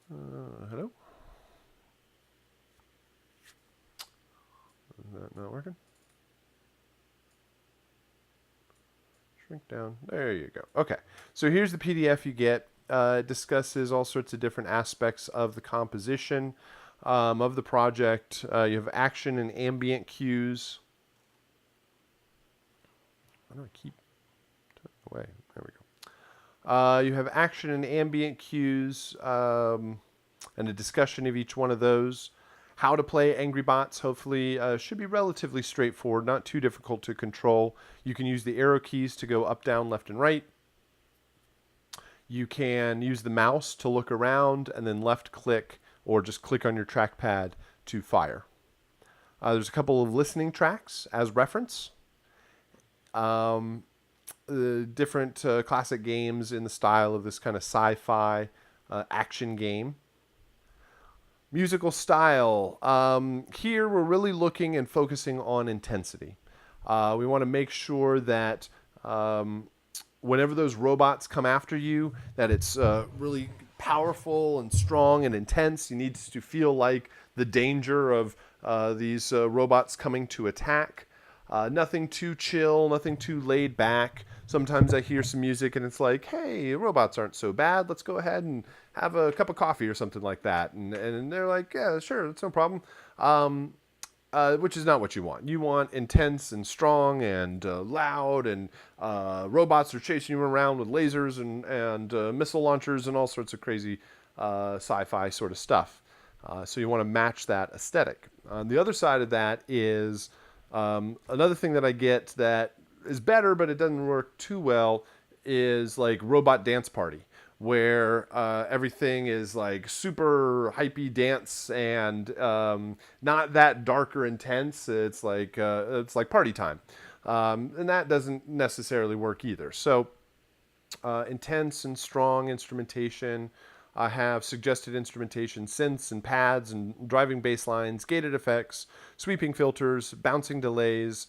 Hello? Is that not working? Shrink down. There you go. Okay. So here's the PDF you get. It discusses all sorts of different aspects of the composition of the project. You have action and ambient cues. Why do I keep turning away? There we go. You have action and ambient cues and a discussion of each one of those. How to play Angry Bots, hopefully, should be relatively straightforward, not too difficult to control. You can use the arrow keys to go up, down, left, and right. You can use the mouse to look around and then left click or just click on your trackpad to fire. There's a couple of listening tracks as reference. Different classic games in the style of this kind of sci-fi action game. Musical style. Here we're really looking and focusing on intensity. We want to make sure that whenever those robots come after you, that it's really powerful and strong and intense. You need to feel like the danger of these robots coming to attack. Nothing too chill, nothing too laid back. Sometimes I hear some music and it's like, hey, robots aren't so bad. Let's go ahead and have a cup of coffee or something like that. And they're like, yeah, sure, that's no problem. Which is not what you want. You want intense and strong and loud, and robots are chasing you around with lasers and missile launchers and all sorts of crazy sci-fi sort of stuff. So you want to match that aesthetic. On the other side of that is another thing that I get that is better, but it doesn't work too well, is like Robot Dance Party, where everything is like super hypey dance and not that dark or intense. It's like party time, and that doesn't necessarily work either. So intense and strong instrumentation. I have suggested instrumentation, synths and pads and driving bass lines, gated effects, sweeping filters, bouncing delays,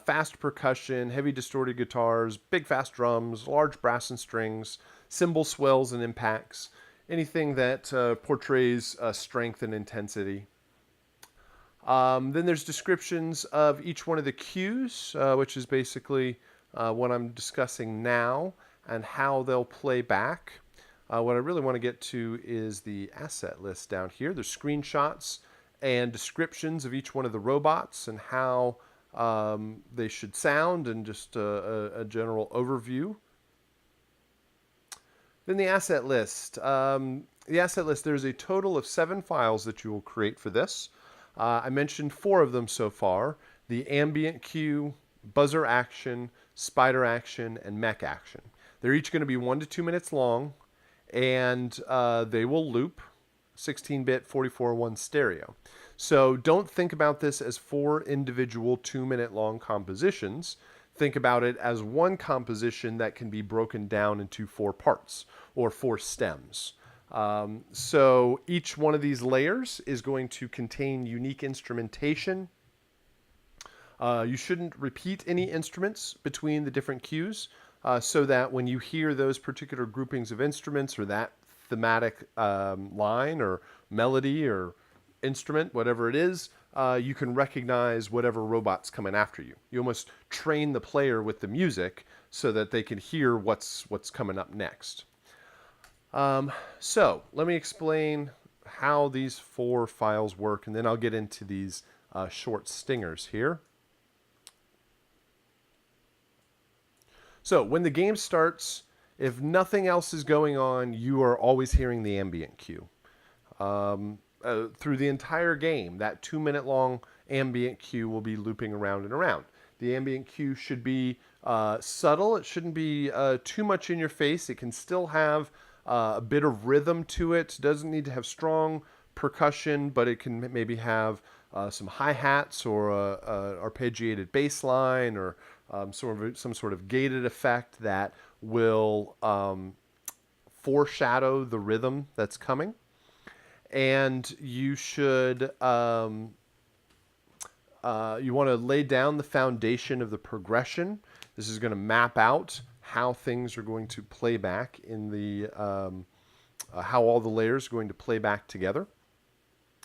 fast percussion, heavy distorted guitars, big fast drums, large brass and strings, cymbal swells and impacts, anything that portrays strength and intensity. Then there's descriptions of each one of the cues, which is basically what I'm discussing now and how they'll play back. What I really want to get to is the asset list down here. There's screenshots and descriptions of each one of the robots and how they should sound, and just a general overview. Then the asset list. There's a total of 7 files that you will create for this. I mentioned 4 of them so far: the ambient cue, buzzer action, spider action, and mech action. They're each going to be 1 to 2 minutes long, and they will loop 16-bit 44:1 stereo. So don't think about this as 4 individual 2-minute long compositions. Think about it as one composition that can be broken down into 4 parts or 4 stems. So each one of these layers is going to contain unique instrumentation. You shouldn't repeat any instruments between the different cues, so that when you hear those particular groupings of instruments or that thematic line or melody or instrument, whatever it is, you can recognize whatever robot's coming after you. You almost train the player with the music so that they can hear what's coming up next. So let me explain how these 4 files work, and then I'll get into these short stingers here. So when the game starts, if nothing else is going on, you are always hearing the ambient cue. Through the entire game, that 2-minute long ambient cue will be looping around and around. The ambient cue should be subtle. It shouldn't be too much in your face. It can still have a bit of rhythm to it. It doesn't need to have strong percussion, but it can maybe have some hi-hats or a arpeggiated bass line, or some sort of gated effect that will foreshadow the rhythm that's coming. And you should you want to lay down the foundation of the progression. This is going to map out how things are going to play back in the how all the layers are going to play back together.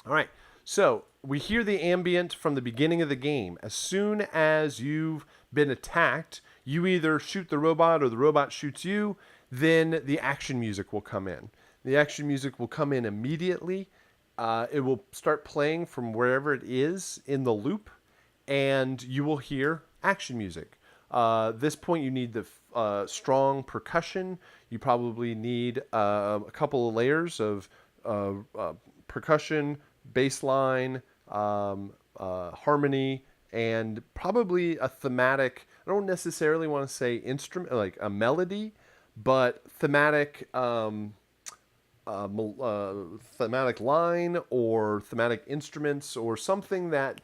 All right, so we hear the ambient from the beginning of the game. As soon as you've been attacked, you either shoot the robot or the robot shoots you, then the action music will come in. The action music will come in immediately. It will start playing from wherever it is in the loop, and you will hear action music. This point, you need the strong percussion. You probably need a couple of layers of percussion, bass line, harmony, and probably a thematic. I don't necessarily want to say instrument, like a melody, but thematic thematic line or thematic instruments, or something that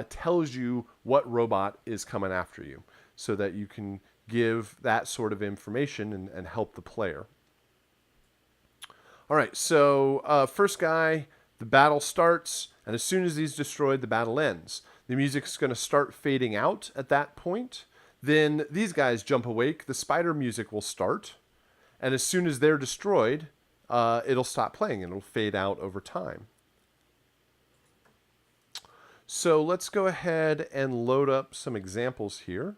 tells you what robot is coming after you, so that you can give that sort of information and help the player. All right, so first guy, the battle starts, and as soon as he's destroyed, the battle ends. The music's going to start fading out at that point. Then these guys jump awake, the spider music will start, and as soon as they're destroyed, it'll stop playing and it'll fade out over time. So let's go ahead and load up some examples here.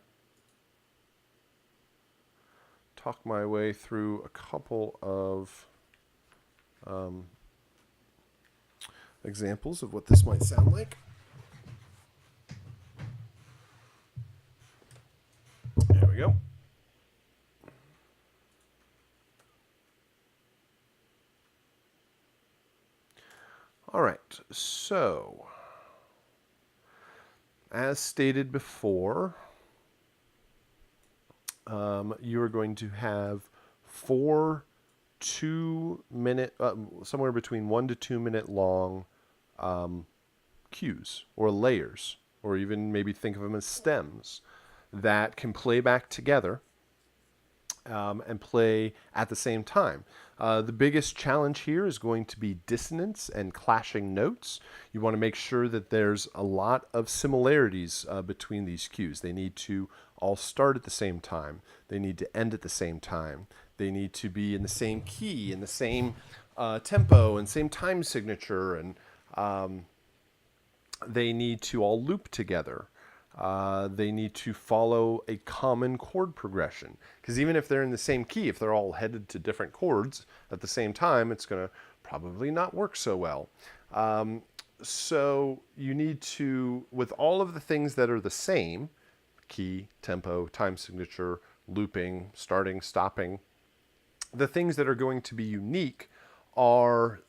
Talk my way through a couple of examples of what this might sound like. There we go. All right, so as stated before, you are going to have 4 2-minute, somewhere between 1 to 2 minute long cues or layers, or even maybe think of them as stems that can play back together. and play at the same time. The biggest challenge here is going to be dissonance and clashing notes. You want to make sure that there's a lot of similarities between these cues. They need to all start at the same time. They need to end at the same time. They need to be in the same key, in the same tempo, and same time signature, and they need to all loop together. They need to follow a common chord progression, because even if they're in the same key, if they're all headed to different chords at the same time, it's going to probably not work so well. So you need to, with all of the things that are the same, key, tempo, time signature, looping, starting, stopping, the things that are going to be unique are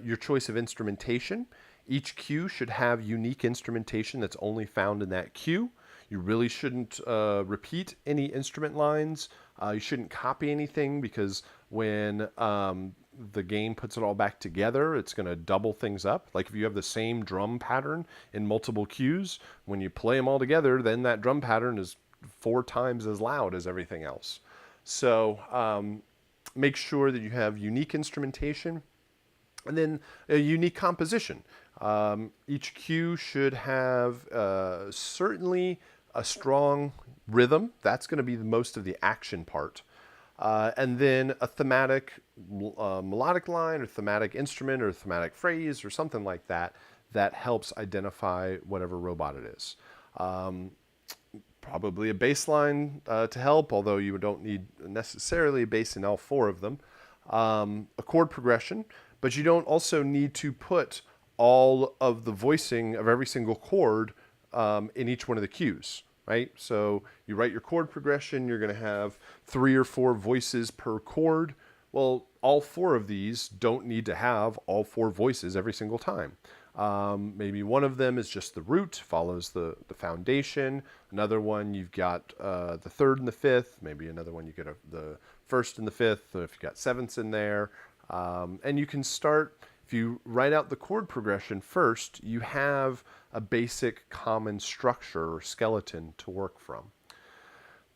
your choice of instrumentation. Each cue should have unique instrumentation that's only found in that cue. You really shouldn't repeat any instrument lines. You shouldn't copy anything, because when the game puts it all back together, it's going to double things up. Like if you have the same drum pattern in multiple cues, when you play them all together, then that drum pattern is 4 times as loud as everything else. So make sure that you have unique instrumentation, and then a unique composition. Each cue should have certainly a strong rhythm. That's going to be the most of the action part. And then a thematic melodic line, or thematic instrument, or thematic phrase, or something like that, that helps identify whatever robot it is. Probably a bass line to help, although you don't need necessarily a bass in all 4 of them. A chord progression, but you don't also need to put all of the voicing of every single chord in each one of the cues, right? So you write your chord progression, you're going to have 3 or 4 voices per chord. Well, all 4 of these don't need to have all 4 voices every single time. Maybe one of them is just the root, follows the foundation. Another one, you've got the 3rd and the 5th. Maybe another one, you get the 1st and the 5th, if you've got 7ths in there. And you can start, if you write out the chord progression first, you have a basic common structure or skeleton to work from.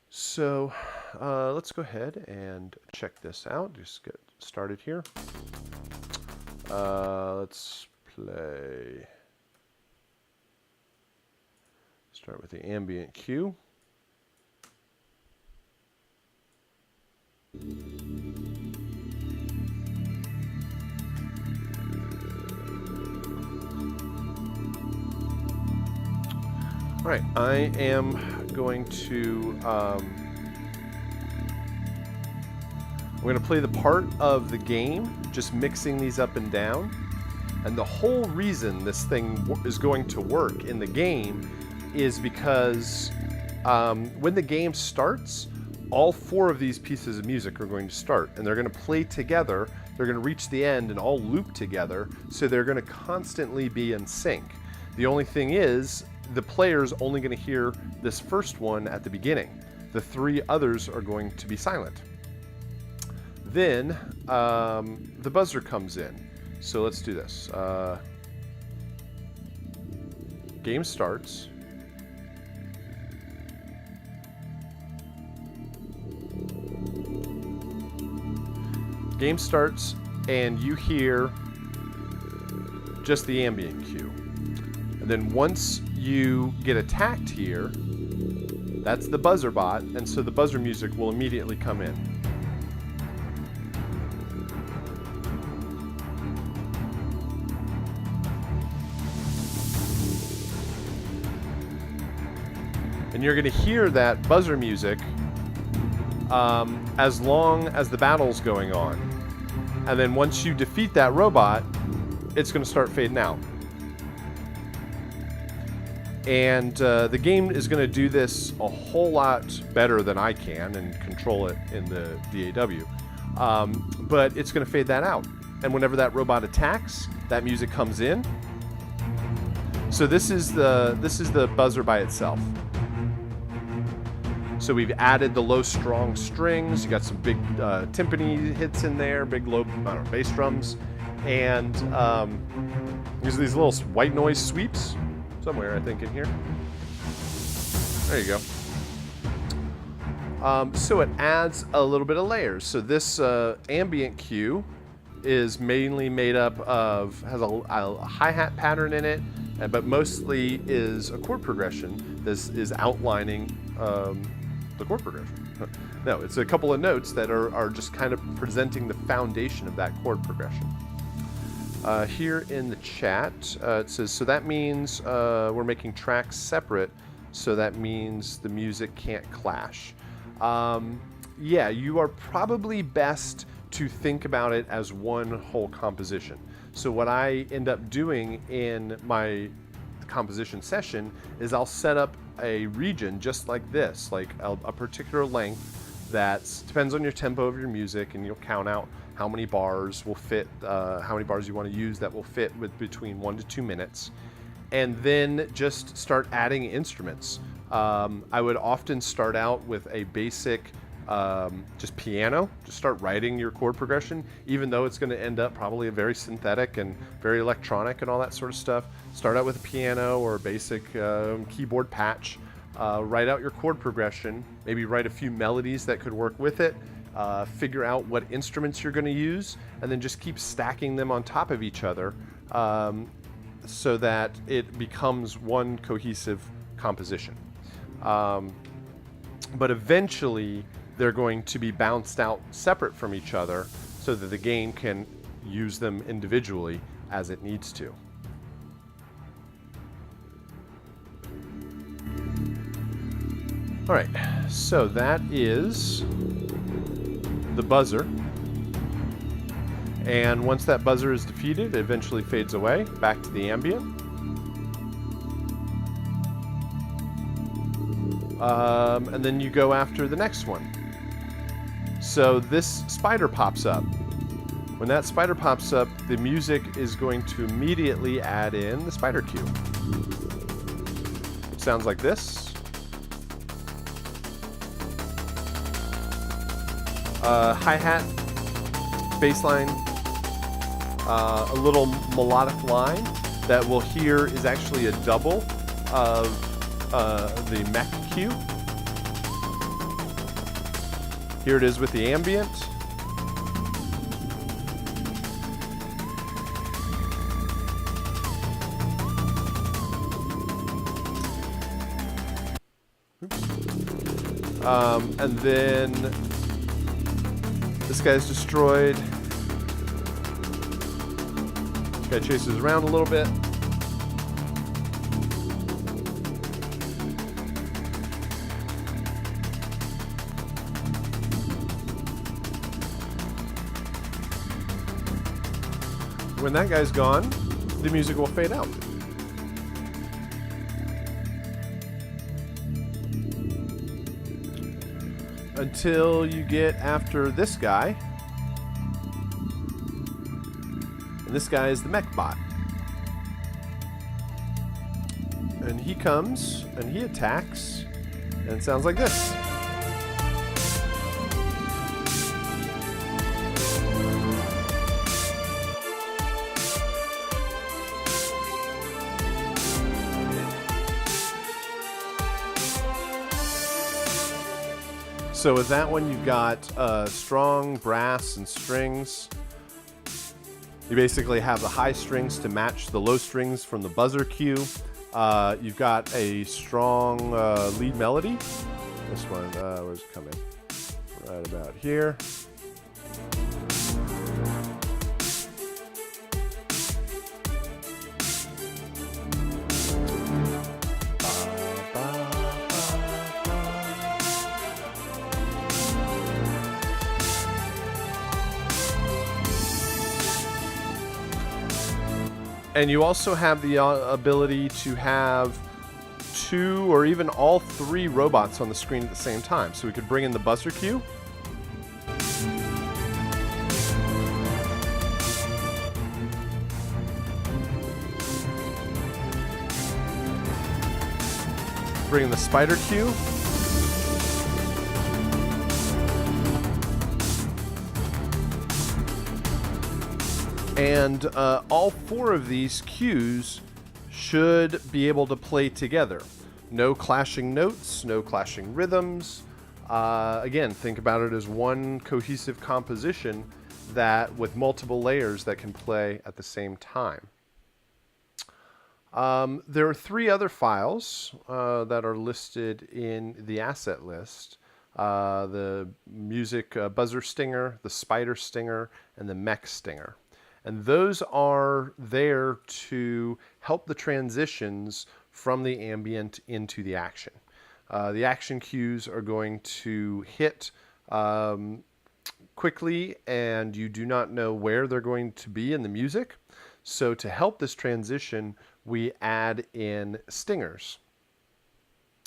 So let's go ahead and check this out. Just get started here. Let's play. Start with the ambient cue. All right, I am going to we're going to play the part of the game, just mixing these up and down. And the whole reason this thing is going to work in the game is because when the game starts, all 4 of these pieces of music are going to start, and they're going to play together. They're going to reach the end and all loop together, so they're going to constantly be in sync. The only thing is, the player's only going to hear this first one at the beginning. The 3 others are going to be silent. Then the buzzer comes in. So let's do this. Game starts. Game starts, and you hear just the ambient cue. And then once you get attacked here, that's the buzzer bot, and so the buzzer music will immediately come in. And you're going to hear that buzzer music as long as the battle's going on. And then once you defeat that robot, it's going to start fading out. And the game is going to do this a whole lot better than I can and control it in the DAW. But it's going to fade that out. And whenever that robot attacks, that music comes in. So this is the buzzer by itself. So we've added the low strong strings. You got some big timpani hits in there, big low bass drums, and there's these little white noise sweeps somewhere, I think, in here. There you go. So it adds a little bit of layers. So this ambient cue is mainly made up of, has a hi-hat pattern in it, but mostly is a chord progression. This is outlining the chord progression. No, it's a couple of notes that are just kind of presenting the foundation of that chord progression. Here in the chat, it says, so that means we're making tracks separate, so that means the music can't clash. Yeah, you are probably best to think about it as one whole composition. So what I end up doing in my composition session is I'll set up a region just like this, like a particular length that depends on your tempo of your music, and you'll count out how many bars will fit, how many bars you want to use that will fit with between 1 to 2 minutes, and then just start adding instruments. I would often start out with a basic just piano, just start writing your chord progression, even though it's going to end up probably a very synthetic and very electronic and all that sort of stuff. Start out with a piano or a basic keyboard patch, write out your chord progression, maybe write a few melodies that could work with it, figure out what instruments you're going to use, and then just keep stacking them on top of each other so that it becomes one cohesive composition. But eventually they're going to be bounced out separate from each other so that the game can use them individually as it needs to. All right, so that is the buzzer. And once that buzzer is defeated, it eventually fades away, back to the ambient. And then you go after the next one. So this spider pops up. When that spider pops up, the music is going to immediately add in the spider cue. It sounds like this. Hi-hat, bass line, a little melodic line that we'll hear is actually a double of the mech cue. Here it is with the ambient. And then this guy's destroyed. This guy chases around a little bit. When that guy's gone, the music will fade out. Until you get after this guy. And this guy is the mech bot. And he comes and he attacks, and it sounds like this. So with that one, you've got strong brass and strings. You basically have the high strings to match the low strings from the buzzer cue. You've got a strong lead melody. This one, where's it coming? Right about here. And you also have the ability to have 2 or even all 3 robots on the screen at the same time. So we could bring in the buzzer cue. Bring in the spider cue. And all 4 of these cues should be able to play together. No clashing notes, no clashing rhythms. Again, think about it as one cohesive composition that with multiple layers that can play at the same time. There are 3 other files that are listed in the asset list. The music buzzer stinger, the spider stinger, and the mech stinger. And those are there to help the transitions from the ambient into the action. The action cues are going to hit quickly, and you do not know where they're going to be in the music. So to help this transition, we add in stingers.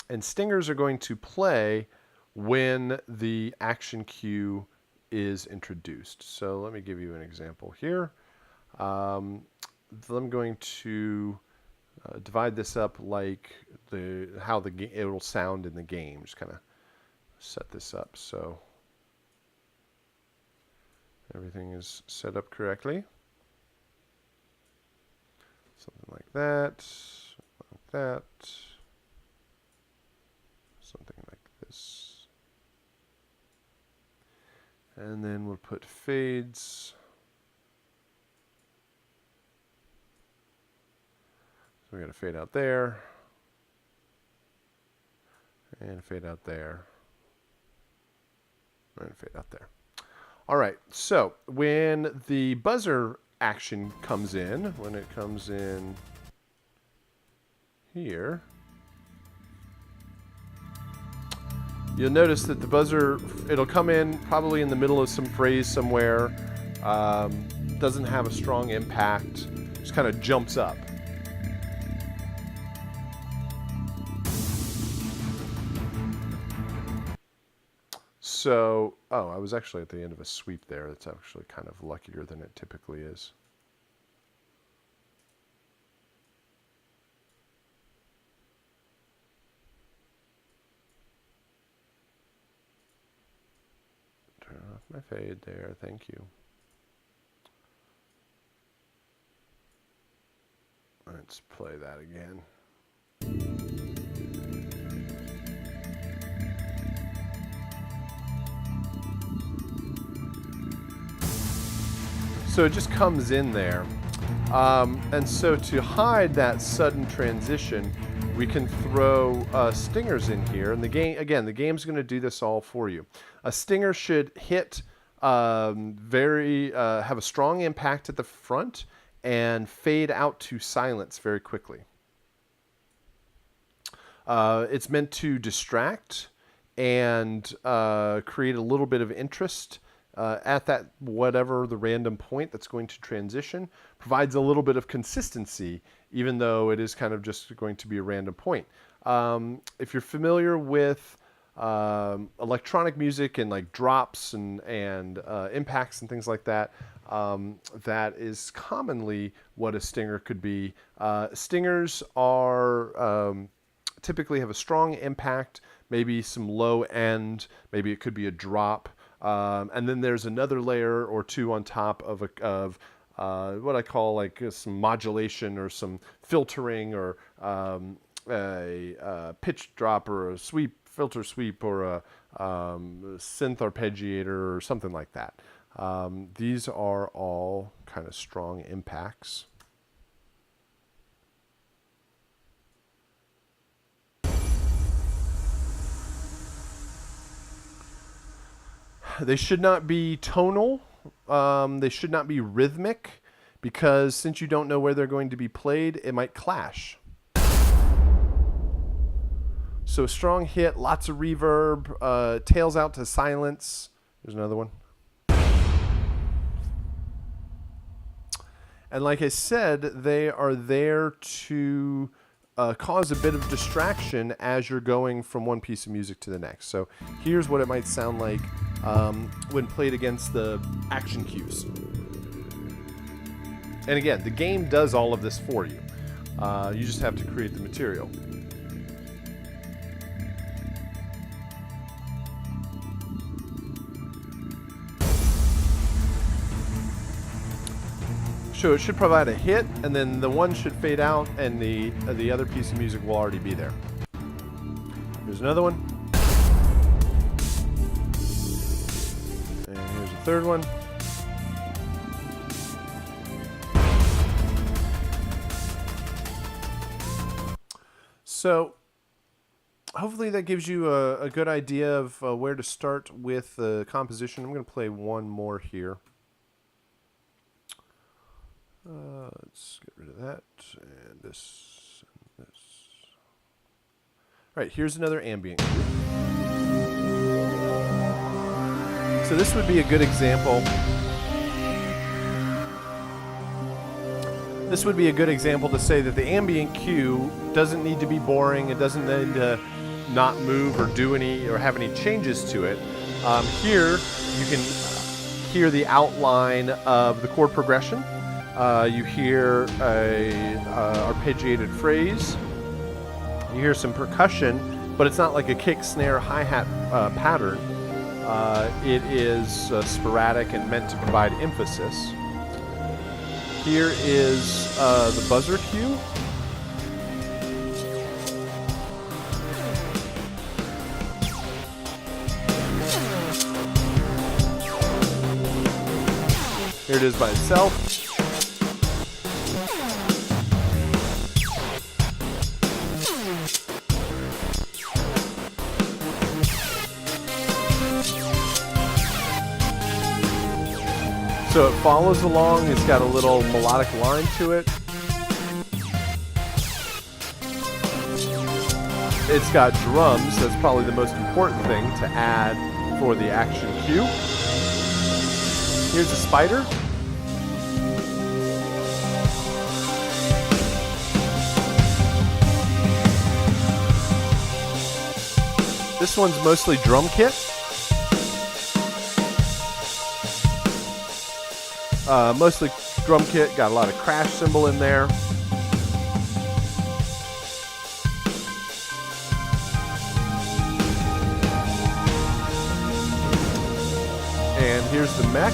And stingers are going to play when the action cue is introduced. So let me give you an example here. I'm going to divide this up like how it will sound in the game. Just kind of set this up so everything is set up correctly. Something like that, something like this. And then we'll put fades. So we got a fade out there, and fade out there, and fade out there. All right, so when the buzzer action comes in, when it comes in here, you'll notice that the buzzer, it'll come in probably in the middle of some phrase somewhere, doesn't have a strong impact, just kind of jumps up. So, oh, I was actually at the end of a sweep there. That's actually kind of luckier than it typically is. Turn off my fade there. Thank you. Let's play that again. So it just comes in there. And so to hide that sudden transition, we can throw stingers in here. And the game, again, the game's going to do this all for you. A stinger should hit have a strong impact at the front and fade out to silence very quickly. It's meant to distract and create a little bit of interest at that whatever the random point that's going to transition. Provides a little bit of consistency, even though it is kind of just going to be a random point. If you're familiar with electronic music and like drops and impacts and things like that, that is commonly what a stinger could be. Stingers are typically have a strong impact, maybe some low end, maybe it could be a drop. And then there's another layer or two on top of what I call like some modulation or some filtering or a pitch drop or a sweep, filter sweep, or a synth arpeggiator or something like that. These are all kind of strong impacts. They should not be tonal. They should not be rhythmic, because since you don't know where they're going to be played, it might clash. So strong hit, lots of reverb, tails out to silence. There's another one. And like I said, they are there to cause a bit of distraction as you're going from one piece of music to the next. So here's what it might sound like when played against the action cues. And again, the game does all of this for you. You just have to create the material. So it should provide a hit, and then the one should fade out, and the other piece of music will already be there. Here's another one. third one. So hopefully that gives you a good idea of where to start with the composition. I'm going to play one more here. Let's get rid of that and this and this. All right, here's another ambient cue. So this would be a good example. This would be a good example to say that the ambient cue doesn't need to be boring. It doesn't need to not move or do any or have any changes to it. Here you can hear the outline of the chord progression. You hear a arpeggiated phrase. You hear some percussion, but it's not like a kick, snare, hi-hat pattern. It is sporadic and meant to provide emphasis. Here is the buzzer cue. Here it is by itself. So it follows along, it's got a little melodic line to it. It's got drums, that's probably the most important thing to add for the action cue. Here's a spider. This one's mostly drum kit. Mostly drum kit, got a lot of crash cymbal in there. And here's the mech.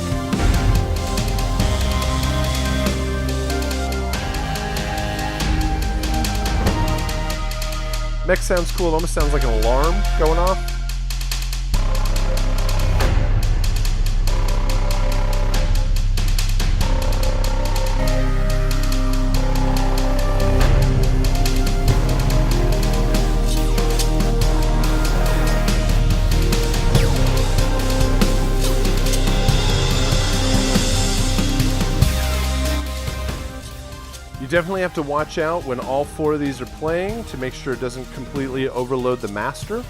Mech sounds cool, it almost sounds like an alarm going off. You definitely have to watch out when all four of these are playing to make sure it doesn't completely overload the master.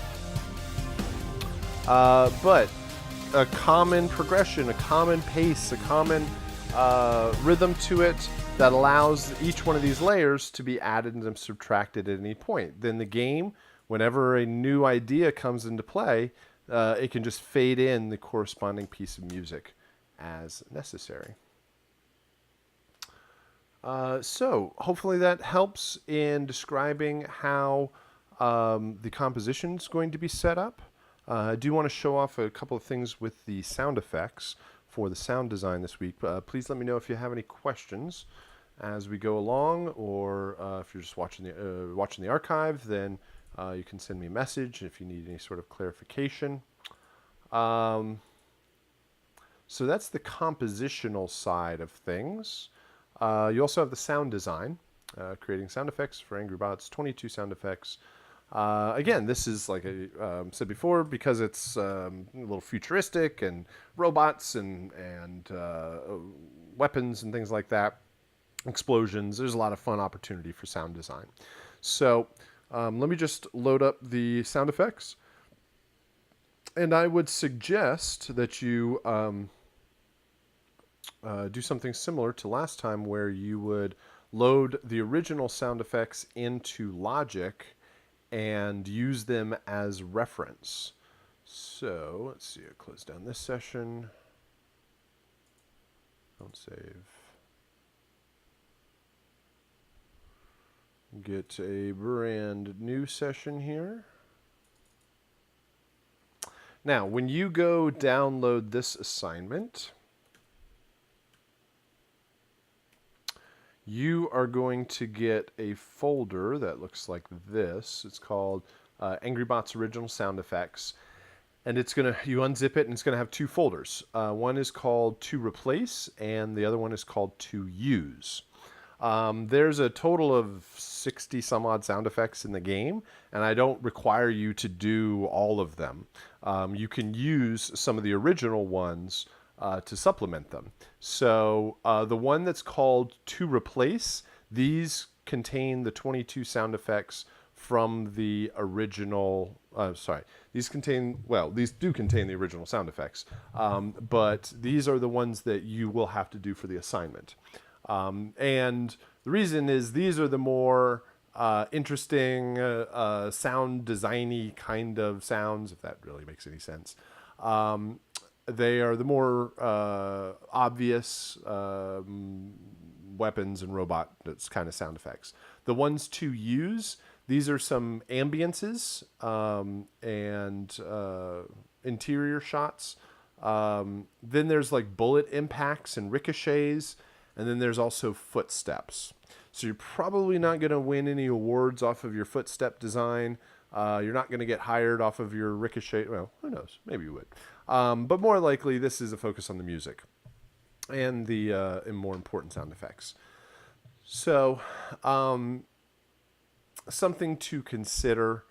But a common progression, a common pace, a common rhythm to it that allows each one of these layers to be added and subtracted at any point. Then the game, whenever a new idea comes into play, it can just fade in the corresponding piece of music as necessary. So hopefully that helps in describing how the composition is going to be set up. I do want to show off a couple of things with the sound effects for the sound design this week. Please let me know if you have any questions as we go along, or if you're just watching the archive, then you can send me a message if you need any sort of clarification. So that's the compositional side of things. You also have the sound design, creating sound effects for Angry Bots, 22 sound effects. Again, this is, like I said before, because it's a little futuristic and robots and weapons and things like that, explosions, there's a lot of fun opportunity for sound design. So let me just load up the sound effects. And I would suggest that you do something similar to last time, where you would load the original sound effects into Logic and use them as reference. So let's see, I'll close down this session. Don't save. Get a brand new session here. Now, when you go download this assignment, you are going to get a folder that looks like this. It's called Angry Bots Original Sound Effects. and you unzip it, and it's gonna have two folders. One is called To Replace, and the other one is called To Use. There's a total of 60 some odd sound effects in the game, and I don't require you to do all of them. You can use some of the original ones to supplement them. So the one that's called To Replace, these contain the 22 sound effects from the original. These do contain the original sound effects, but these are the ones that you will have to do for the assignment. And the reason is these are the more interesting, sound designy kind of sounds, if that really makes any sense. They are the more obvious weapons and robot kind of sound effects. The ones to use, these are some ambiances and interior shots. Then there's like bullet impacts and ricochets. And then there's also footsteps. So you're probably not going to win any awards off of your footstep design. You're not going to get hired off of your ricochet. Well, who knows? Maybe you would. But more likely, this is a focus on the music and the and more important sound effects. So something to consider,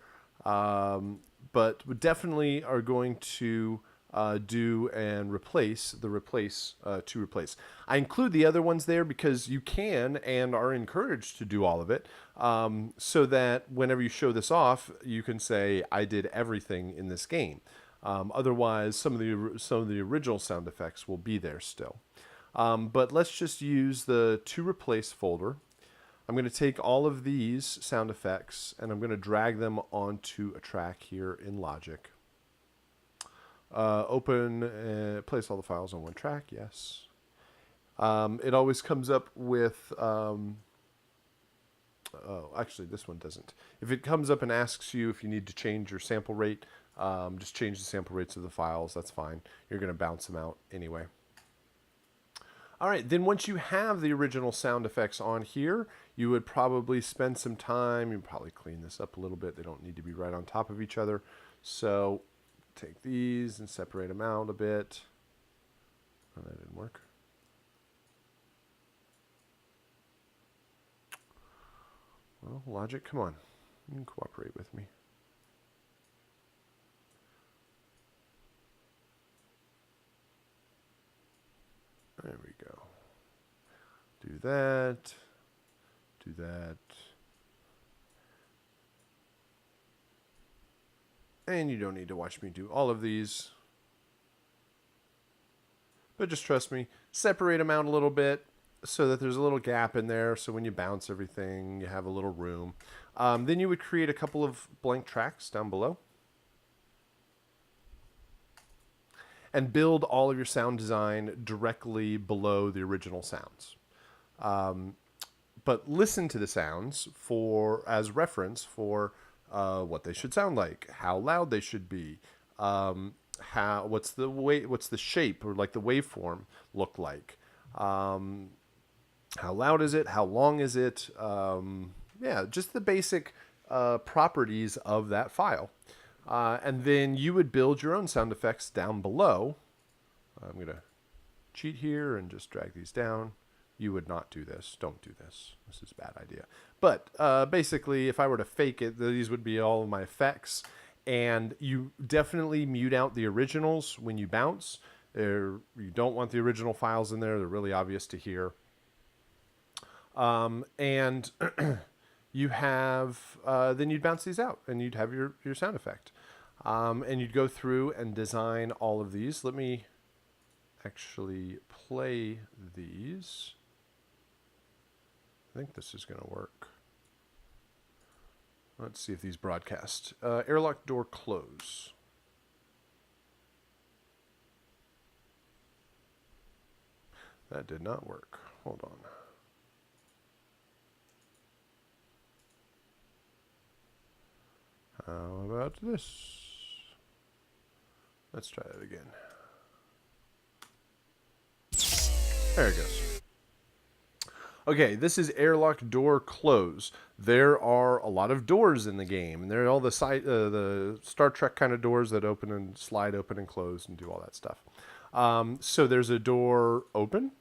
but we definitely are going to do and replace to replace. I include the other ones there because you can and are encouraged to do all of it, so that whenever you show this off, you can say, I did everything in this game. Otherwise, some of the original sound effects will be there still. But let's just use the To Replace folder. I'm going to take all of these sound effects and I'm going to drag them onto a track here in Logic. Open, place all the files on one track, yes. It always comes up with, actually this one doesn't. If it comes up and asks you if you need to change your sample rate, just change the sample rates of the files, that's fine. You're going to bounce them out anyway. All right, then once you have the original sound effects on here, you would probably spend some time, you'd probably clean this up a little bit. They don't need to be right on top of each other. So take these and separate them out a bit. Oh, that didn't work. Well, Logic, come on. You can cooperate with me. There we go. Do that. Do that. And you don't need to watch me do all of these. But just trust me, separate them out a little bit so that there's a little gap in there. So when you bounce everything, you have a little room. Then you would create a couple of blank tracks down below. And build all of your sound design directly below the original sounds. But listen to the sounds as reference for what they should sound like, how loud they should be, what's the shape or like the waveform look like, how loud is it, how long is it, yeah, just the basic properties of that file. And then you would build your own sound effects down below. I'm going to cheat here and just drag these down. You would not do this. Don't do this. This is a bad idea. But basically, if I were to fake it, these would be all of my effects. And you definitely mute out the originals when you bounce. You don't want the original files in there. They're really obvious to hear. And you have, then you'd bounce these out and you'd have your sound effect. And you'd go through and design all of these. Let me actually play these. I think this is going to work. Let's see if these broadcast. Airlock door close. That did not work. Hold on. How about this? Let's try that again. There it goes. Okay, this is airlock door close. There are a lot of doors in the game, and there are all the Star Trek kind of doors that open and slide open and close and do all that stuff. So there's a door open.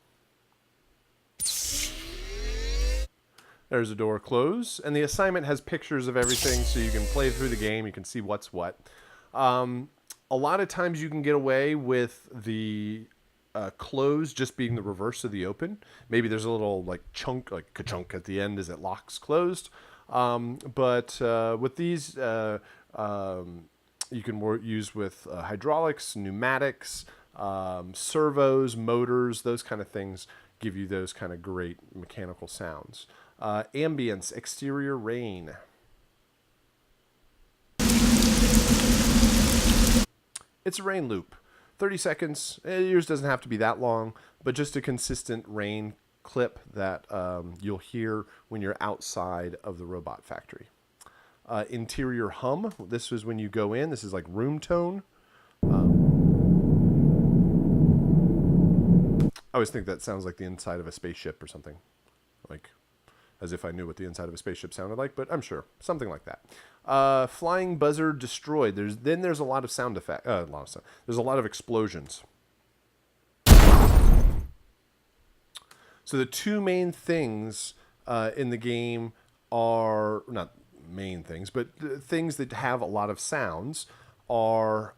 There's a door close, and the assignment has pictures of everything, so you can play through the game. You can see what's what. A lot of times you can get away with the close just being the reverse of the open. Maybe there's a little like chunk, like ka-chunk at the end as it locks closed. But with these, you can use with hydraulics, pneumatics, servos, motors, those kind of things give you those kind of great mechanical sounds. Ambience, exterior rain. It's a rain loop. 30 seconds. Yours doesn't have to be that long, but just a consistent rain clip that you'll hear when you're outside of the robot factory. Interior hum. This is when you go in. This is like room tone. I always think that sounds like the inside of a spaceship or something. Like, as if I knew what the inside of a spaceship sounded like, but I'm sure. Something like that. Flying buzzer destroyed. There's a lot of sound effect. There's a lot of explosions. So the two main things in the game are, not main things, but things that have a lot of sounds are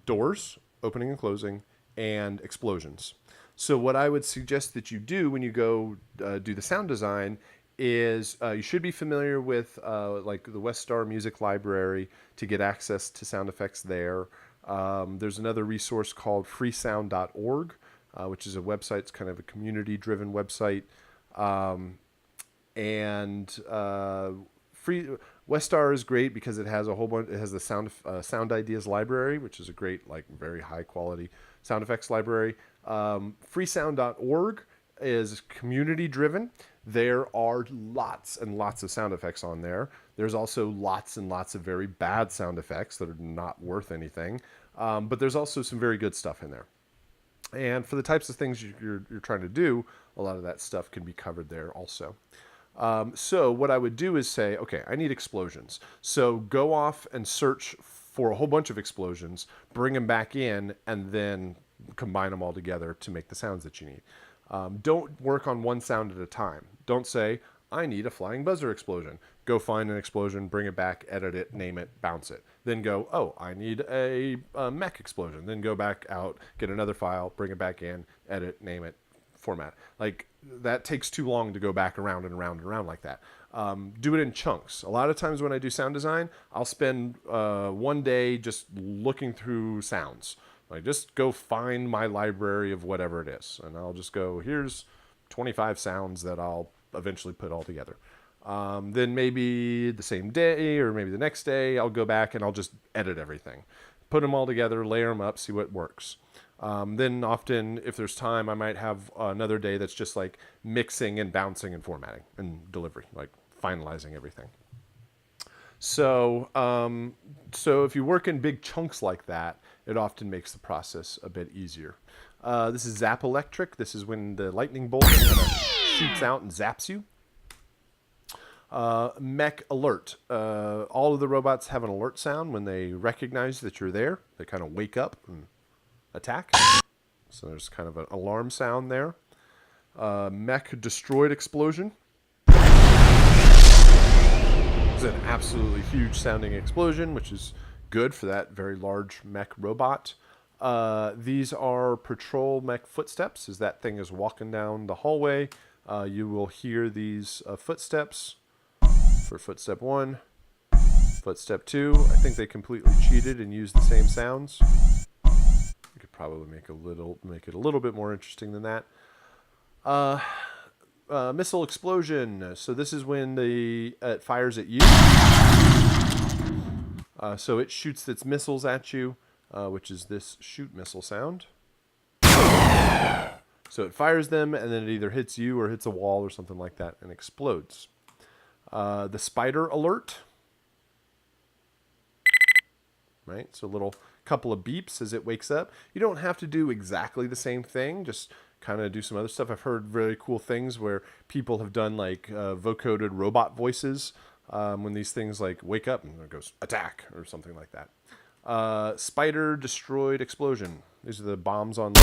doors, opening and closing, and explosions. So what I would suggest that you do when you go do the sound design is you should be familiar with like the Westar Music Library to get access to sound effects there. There's another resource called freesound.org, which is a website. It's kind of a community-driven website. Westar is great because it has a whole bunch. It has the sound ideas library, which is a great, like, very high quality sound effects library. Freesound.org is community driven. There are lots and lots of sound effects on there. There's also lots and lots of very bad sound effects that are not worth anything. But there's also some very good stuff in there. And for the types of things you're trying to do, a lot of that stuff can be covered there also. So what I would do is say, okay, I need explosions. So go off and search for a whole bunch of explosions, bring them back in, and then combine them all together to make the sounds that you need. Don't work on one sound at a time. Don't say, I need a flying buzzer explosion. Go find an explosion, bring it back, edit it, name it, bounce it. Then go, oh, I need a mech explosion. Then go back out, get another file, bring it back in, edit, name it, format. Like, that takes too long to go back around and around and around like that. Do it in chunks. A lot of times when I do sound design, I'll spend one day just looking through sounds. Like, just go find my library of whatever it is. And I'll just go, here's 25 sounds that I'll eventually put all together. Then maybe the same day or maybe the next day, I'll go back and I'll just edit everything. Put them all together, layer them up, see what works. Then often, if there's time, I might have another day that's just like mixing and bouncing and formatting and delivery, like finalizing everything. So if you work in big chunks like that, it often makes the process a bit easier. This is zap electric. This is when the lightning bolt kind of shoots out and zaps you. Mech alert. All of the robots have an alert sound when they recognize that you're there. They kind of wake up and attack. So there's kind of an alarm sound there. Mech destroyed explosion. It's an absolutely huge sounding explosion, which is good for that very large mech robot. These are patrol mech footsteps. As that thing is walking down the hallway, you will hear these footsteps for footstep 1, footstep 2. I think they completely cheated and used the same sounds. We could probably make it a little bit more interesting than that. Missile explosion. So this is when it fires at you. So it shoots its missiles at you, which is this shoot missile sound. So it fires them, and then it either hits you or hits a wall or something like that and explodes. The spider alert. Right? So a little couple of beeps as it wakes up. You don't have to do exactly the same thing. Just kind of do some other stuff. I've heard very cool things where people have done like vocoded robot voices when these things like wake up and it goes attack or something like that. Spider destroyed explosion. These are the bombs on the...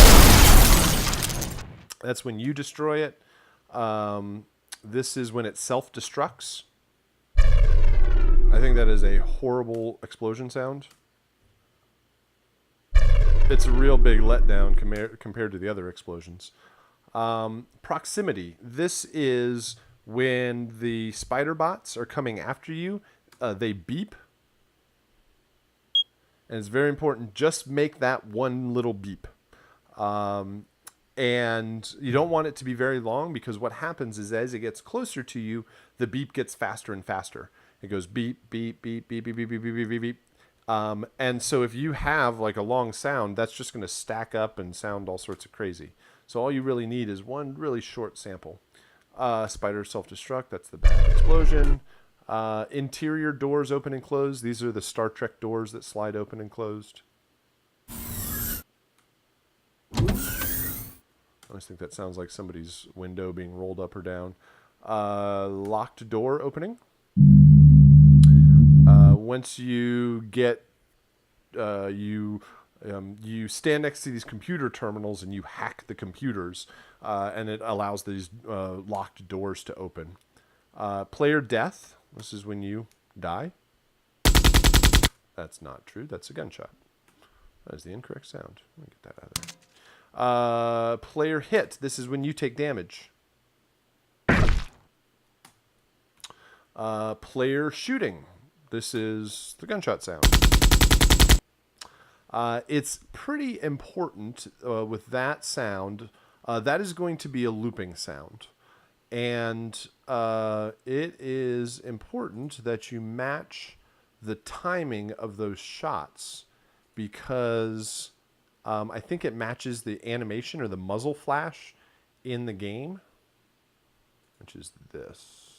That's when you destroy it. This is when it self-destructs. I think that is a horrible explosion sound. It's a real big letdown compared to the other explosions. Proximity. This is when the spider bots are coming after you. They beep. And it's very important. Just make that one little beep. And you don't want it to be very long, because what happens is as it gets closer to you, the beep gets faster and faster. It goes beep, beep, beep, beep, beep, beep, beep, beep, beep, beep, beep. And so if you have like a long sound, that's just going to stack up and sound all sorts of crazy. So all you really need is one really short sample. Spider self-destruct, that's the bad explosion. Interior doors open and close. These are the Star Trek doors that slide open and closed. I always think that sounds like somebody's window being rolled up or down. Locked door opening. Once you get, you stand next to these computer terminals and you hack the computers, and it allows these locked doors to open. Player death. This is when you die. That's not true. That's a gunshot. That is the incorrect sound. Let me get that out of there. Player hit. This is when you take damage. Player shooting. This is the gunshot sound. It's pretty important with that sound. That is going to be a looping sound. And it is important that you match the timing of those shots, because I think it matches the animation or the muzzle flash in the game, which is this.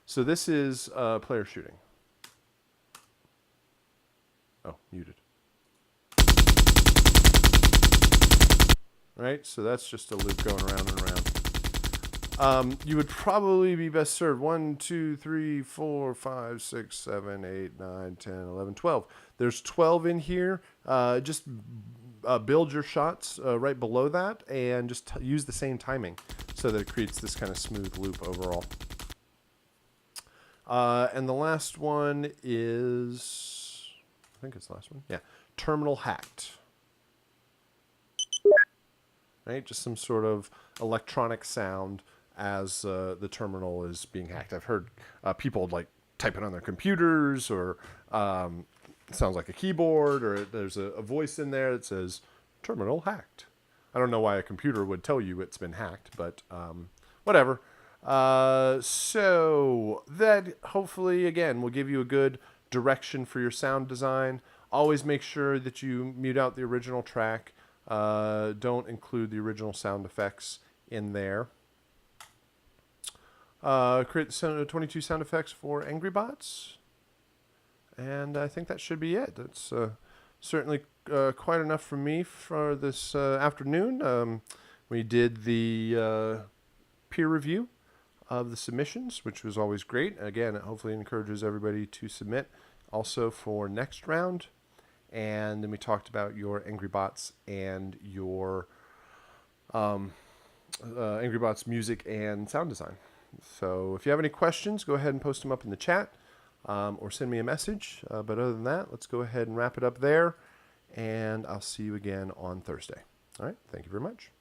So this is player shooting. Oh, muted. Right, so that's just a loop going around and around. You would probably be best served 1, 2, 3, 4, 5, 6, 7, 8, 9, 10, 11, 12. There's 12 in here. Just build your shots right below that and just use the same timing so that it creates this kind of smooth loop overall. And the last one is, I think it's the last one. Yeah, terminal hacked. Right, just some sort of electronic sound as the terminal is being hacked. I've heard people like typing on their computers, or it sounds like a keyboard, or there's a voice in there that says terminal hacked. I don't know why a computer would tell you it's been hacked, but whatever. So that hopefully, again, will give you a good direction for your sound design. Always make sure that you mute out the original track. Don't include the original sound effects in there. Create 22 sound effects for Angry Bots. And I think that should be it. That's certainly quite enough from me for this afternoon. We did the peer review of the submissions, which was always great. Again, it hopefully encourages everybody to submit also for next round. And then we talked about your Angry Bots and your Angry Bots music and sound design. So if you have any questions, go ahead and post them up in the chat or send me a message. But other than that, let's go ahead and wrap it up there. And I'll see you again on Thursday. All right. Thank you very much.